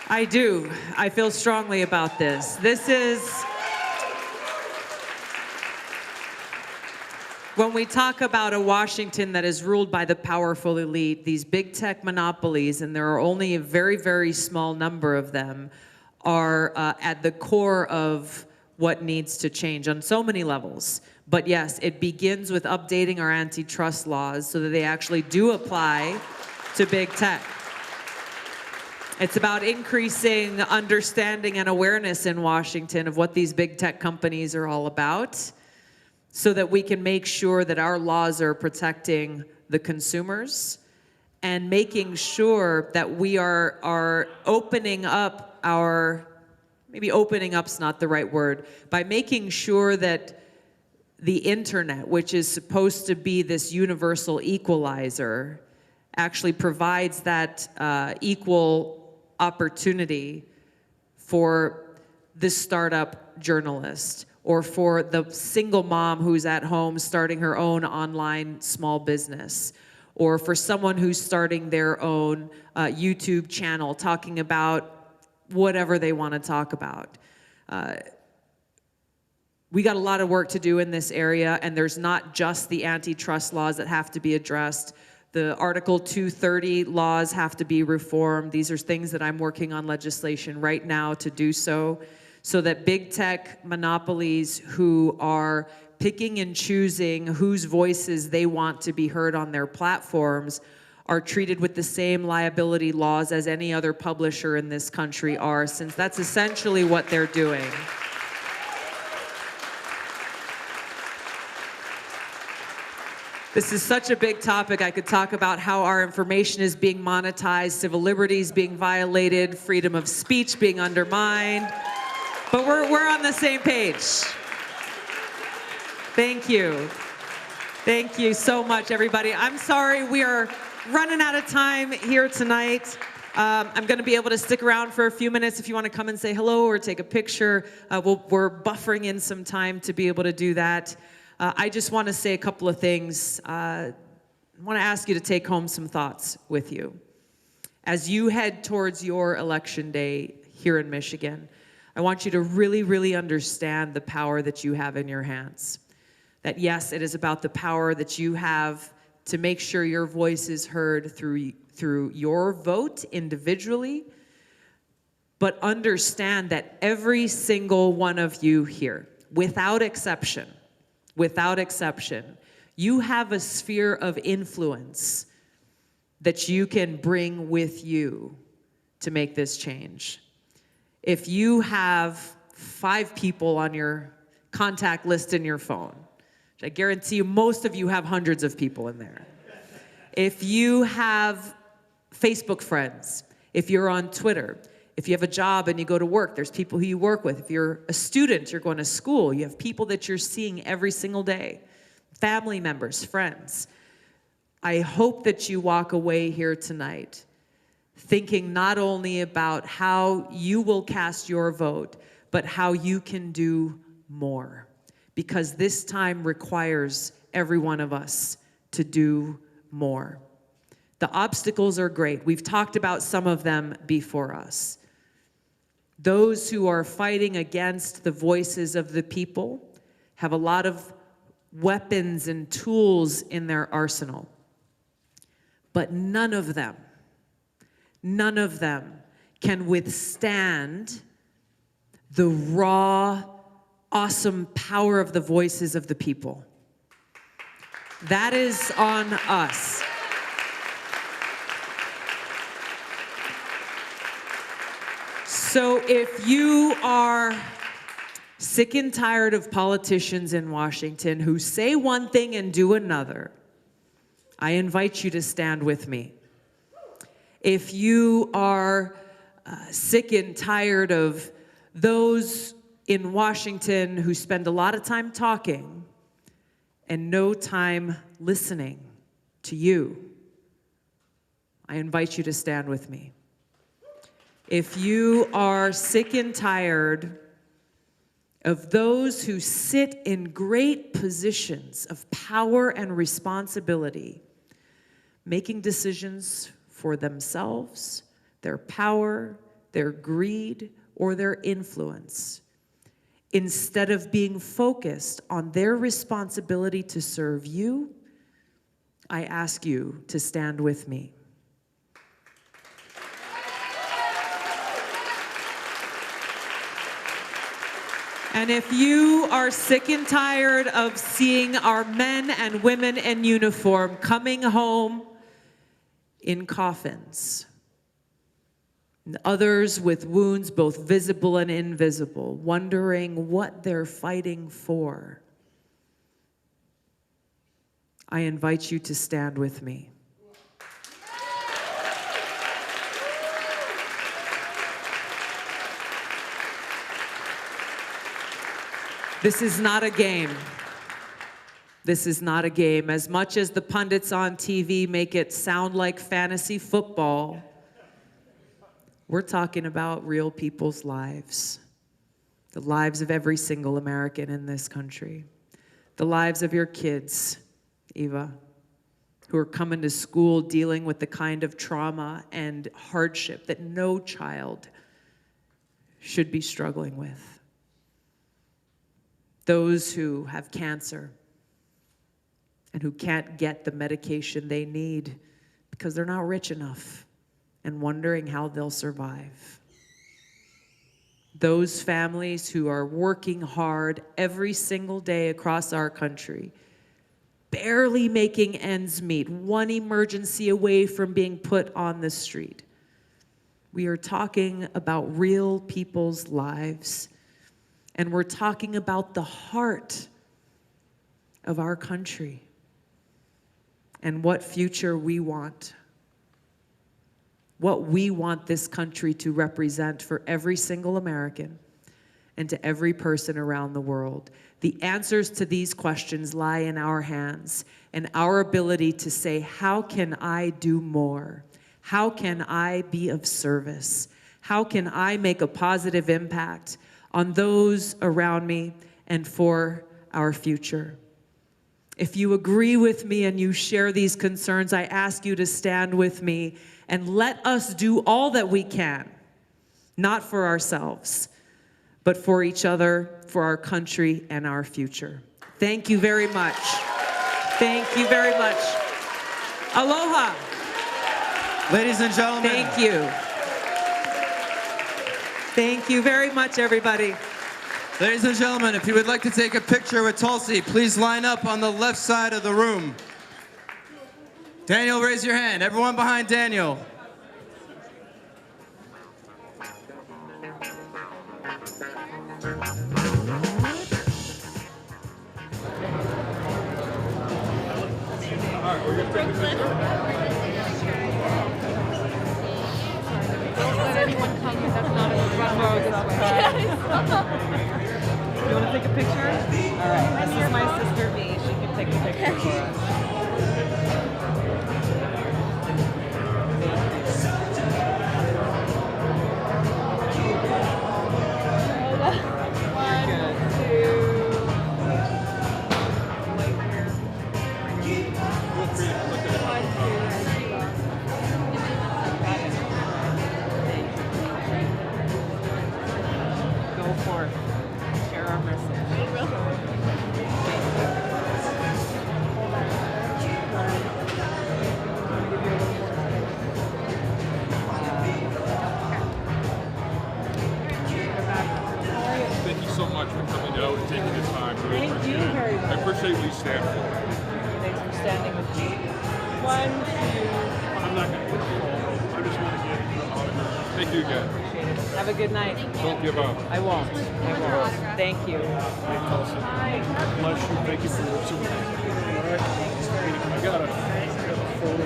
I do. I feel strongly about this. This is, when we talk about a Washington that is ruled by the powerful elite, these big tech monopolies, and there are only a very, very small number of them, are at the core of what needs to change on so many levels. But yes, it begins with updating our antitrust laws so that they actually do apply to big tech. It's about increasing understanding and awareness in Washington of what these big tech companies are all about, so that we can make sure that our laws are protecting the consumers and making sure that we are opening up our, maybe opening up's not the right word, by making sure that the internet, which is supposed to be this universal equalizer, actually provides that equal opportunity for the startup journalist, or for the single mom who's at home starting her own online small business, or for someone who's starting their own YouTube channel talking about whatever they want to talk about. We got a lot of work to do in this area, and there's not just the antitrust laws that have to be addressed. The Article 230 laws have to be reformed. These are things that I'm working on legislation right now to do so that big tech monopolies who are picking and choosing whose voices they want to be heard on their platforms are treated with the same liability laws as any other publisher in this country are, since that's essentially what they're doing. This is such a big topic. I could talk about how our information is being monetized, civil liberties being violated, freedom of speech being undermined. But we're on the same page. Thank you. Thank you so much, everybody. I'm sorry we are running out of time here tonight. I'm going to be able to stick around for a few minutes if you want to come and say hello or take a picture. We're buffering in some time to be able to do that. I just want to say a couple of things. I want to ask you to take home some thoughts with you. As you head towards your election day here in Michigan, I want you to really, really understand the power that you have in your hands. That yes, it is about the power that you have to make sure your voice is heard through your vote individually, but understand that every single one of you here, without exception, you have a sphere of influence that you can bring with you to make this change. If you have 5 people on your contact list in your phone, which I guarantee you most of you have hundreds of people in there. If you have Facebook friends, if you're on Twitter, if you have a job and you go to work, there's people who you work with. If you're a student, you're going to school, you have people that you're seeing every single day, family members, friends. I hope that you walk away here tonight thinking not only about how you will cast your vote, but how you can do more. Because this time requires every one of us to do more. The obstacles are great. We've talked about some of them before us. Those who are fighting against the voices of the people have a lot of weapons and tools in their arsenal. But none of them can withstand the raw, awesome power of the voices of the people. That is on us. So if you are sick and tired of politicians in Washington who say one thing and do another, I invite you to stand with me. If you are sick and tired of those in Washington who spend a lot of time talking and no time listening to you, I invite you to stand with me. If you are sick and tired of those who sit in great positions of power and responsibility, making decisions for themselves, their power, their greed, or their influence, instead of being focused on their responsibility to serve you, I ask you to stand with me. And if you are sick and tired of seeing our men and women in uniform coming home in coffins, and others with wounds both visible and invisible, wondering what they're fighting for, I invite you to stand with me. This is not a game. This is not a game. As much as the pundits on TV make it sound like fantasy football, we're talking about real people's lives. The lives of every single American in this country. The lives of your kids, Eva, who are coming to school dealing with the kind of trauma and hardship that no child should be struggling with. Those who have cancer and who can't get the medication they need because they're not rich enough and wondering how they'll survive. Those families who are working hard every single day across our country, barely making ends meet, one emergency away from being put on the street. We are talking about real people's lives. And we're talking about the heart of our country and what future we want. What we want this country to represent for every single American and to every person around the world. The answers to these questions lie in our hands and our ability to say, how can I do more? How can I be of service? How can I make a positive impact on those around me and for our future? If you agree with me and you share these concerns, I ask you to stand with me and let us do all that we can, not for ourselves, but for each other, for our country and our future. Thank you very much. Thank you very much. Aloha. Ladies and gentlemen. Thank you. Thank you very much, everybody. Ladies and gentlemen, if you would like to take a picture with Tulsi, please line up on the left side of the room. Daniel, raise your hand. Everyone behind Daniel. You want to take a picture? All right, this is my sister V. She can take a picture for us. Go for it. Share our message. Thank you so much for coming out and taking the time. Really Thank you appreciate it. very much. I appreciate what you stand for. Thanks for standing with me. 1, 2. I'm not going to get the phone. I just want to get the autograph. Thank you again. Appreciate it. Have a good night. Don't give up. I won't. I won't. Thank you. Hey, Tulsi. God bless you. Thank you for your service. All right? I got a photo.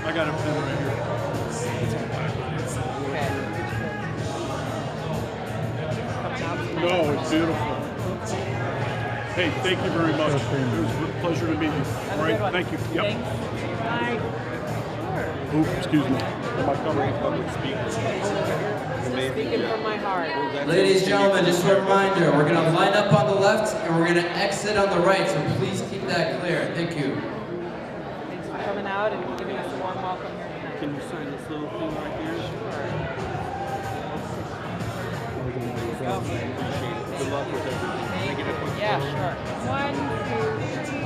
I got a pen right here. No, it's beautiful. Hey, thank you very much. It was a pleasure to meet you. All right, thank you. Yep. Bye. Oop, excuse me. Am I covering public speaking? Speaking from my heart. Ladies and gentlemen, just a reminder, we're going to line up on the left and we're going to exit on the right, so please keep that clear. Thank you. Thanks for coming out and giving us a warm welcome here tonight. Can you sign this little thing right here? Good luck with everything. Can I get a quick Yeah, photo? sure. 1, 2.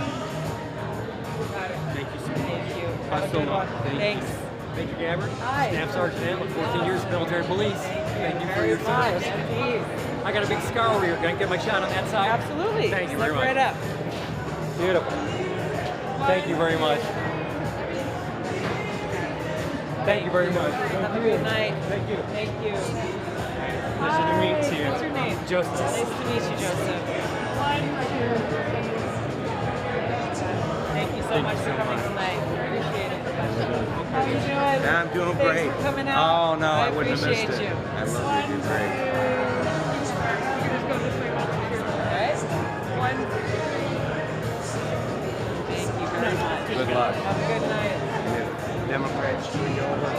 Got it. Thank you so much. Thank you. Have a Pass good on. one. Thank Thanks. Major Gabbard, Hi. Staff Sergeant Antler, 14 years military police. Thank you for your Very service. much. Indeed. I got a big scar over here. Can I get my shot on that side? Absolutely. Thank you Step very much. right up. Beautiful. Thank you very much. Thank you very much. Have a good night. Thank you. Thank you. Pleasure to meet you. What's your name? Joseph. Nice to meet you, Joseph. Thank you so much for coming tonight. Appreciate it. How are you doing? I'm doing Thanks great. for coming out. Oh, no, I wouldn't have missed appreciate it. you. I love you. You're great. Alright. Thank you very much. Good luck. Have a good night. Democrats screwing over.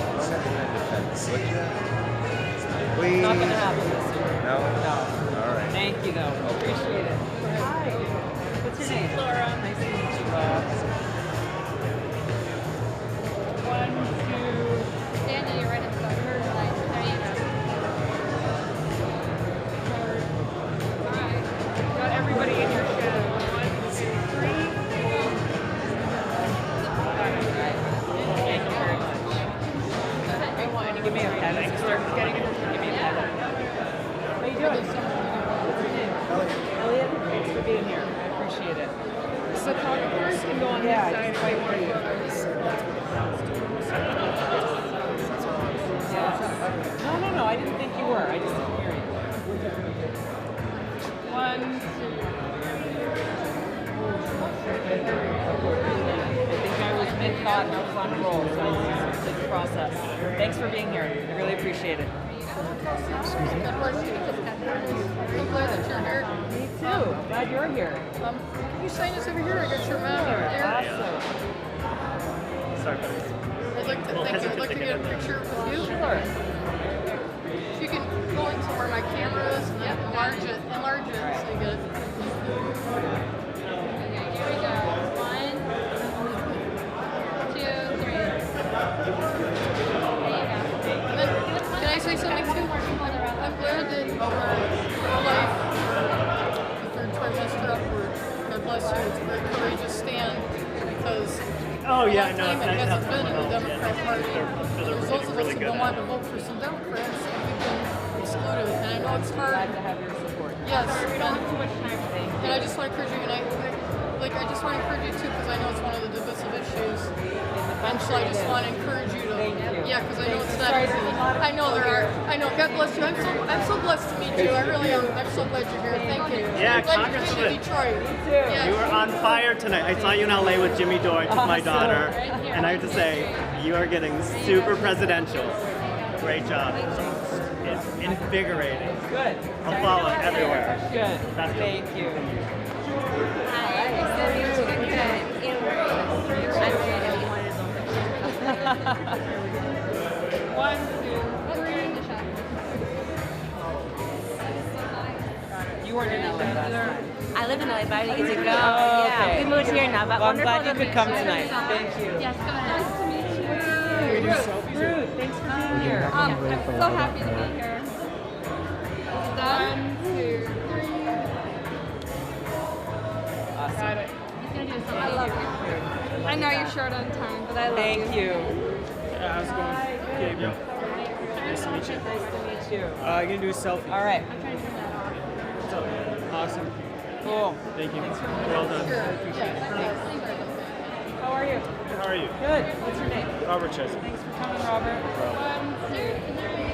Please. Not gonna happen this year. No? No. All right. Thank you though. Appreciate it. Hi. What's your name? Laura. Nice to meet you, Laura. 1, 2. Sandy, you're right at the back. There you go. Alright. Got everybody in your shadow. 1, 2, 3. Thank you very much. I wanted to give me a pen. I start getting it. Give me a pen. How you doing? What's your name? Elliot. Thanks for being here. I appreciate it. Photographers can go on the side if you want to. No. I didn't think you were. I just didn't hear you. 1, 2. I think I was mid-thought and I was on a roll, so it's a process. Thanks for being here. I really appreciate it. I'm glad that you're here. Me too. Glad you're here. Can you sign this over here? I got your map over there. Awesome. Sorry. I'd like to thank you. I'd like to get a picture with you. Sure. If you can go into where my camera is and enlarge it so you get it. Okay, here we go. 1, 2, 3. And then, can I say something too? I'm glad that your life, the third trimester upward, God bless you, it's a very courageous stand because Oh, yeah, a no, long time it's it nice to hasn't have been in the someone else, Democrat yeah. Party. They're There's those of us really who've good been at wanting to vote for some Democrats and we've been excluded. And I know it's hard. Glad to have your support. Yes. We don't have too much time. And I just want to encourage you, and I just want to encourage you too, because I know it's one of the divisive issues. And so I just want to encourage you to, yeah, because I know it's not easy. I know there are. I know. God bless you. I'm so blessed to meet you. I really am. I'm so glad you're here. Thank you. Yeah, I'm glad you're Congresswoman. in Detroit. Me too. Yeah. You were on fire tonight. I saw you in LA with Jimmy Deutsch, with my daughter, and I have to say, you are getting super presidential. Great job. It's invigorating. Good. I'll follow everywhere. Good. That's good. Thank you. One, two, three. You weren't in LA last time. I lived in LA, but I didn't get to go. Oh, Yeah, okay. we moved here now. But Well, I'm wonderful glad you to could meet come tonight. Thank you. Yes, go ahead. Nice to meet you. Ruth, thanks for being here. I'm so happy to be here. One, two, three. Awesome. I love you. I know you're short on time, but I love you. Thank you. Yeah, how's it going? Gabriel. Nice to meet you. Nice to meet you. I'm going to do a selfie. All right. What's up? Awesome. Cool. Thank you. Well done. How are you? How are you? Good. What's your name? Robert Chesney. Thanks for coming, Robert. 1, 2, 3.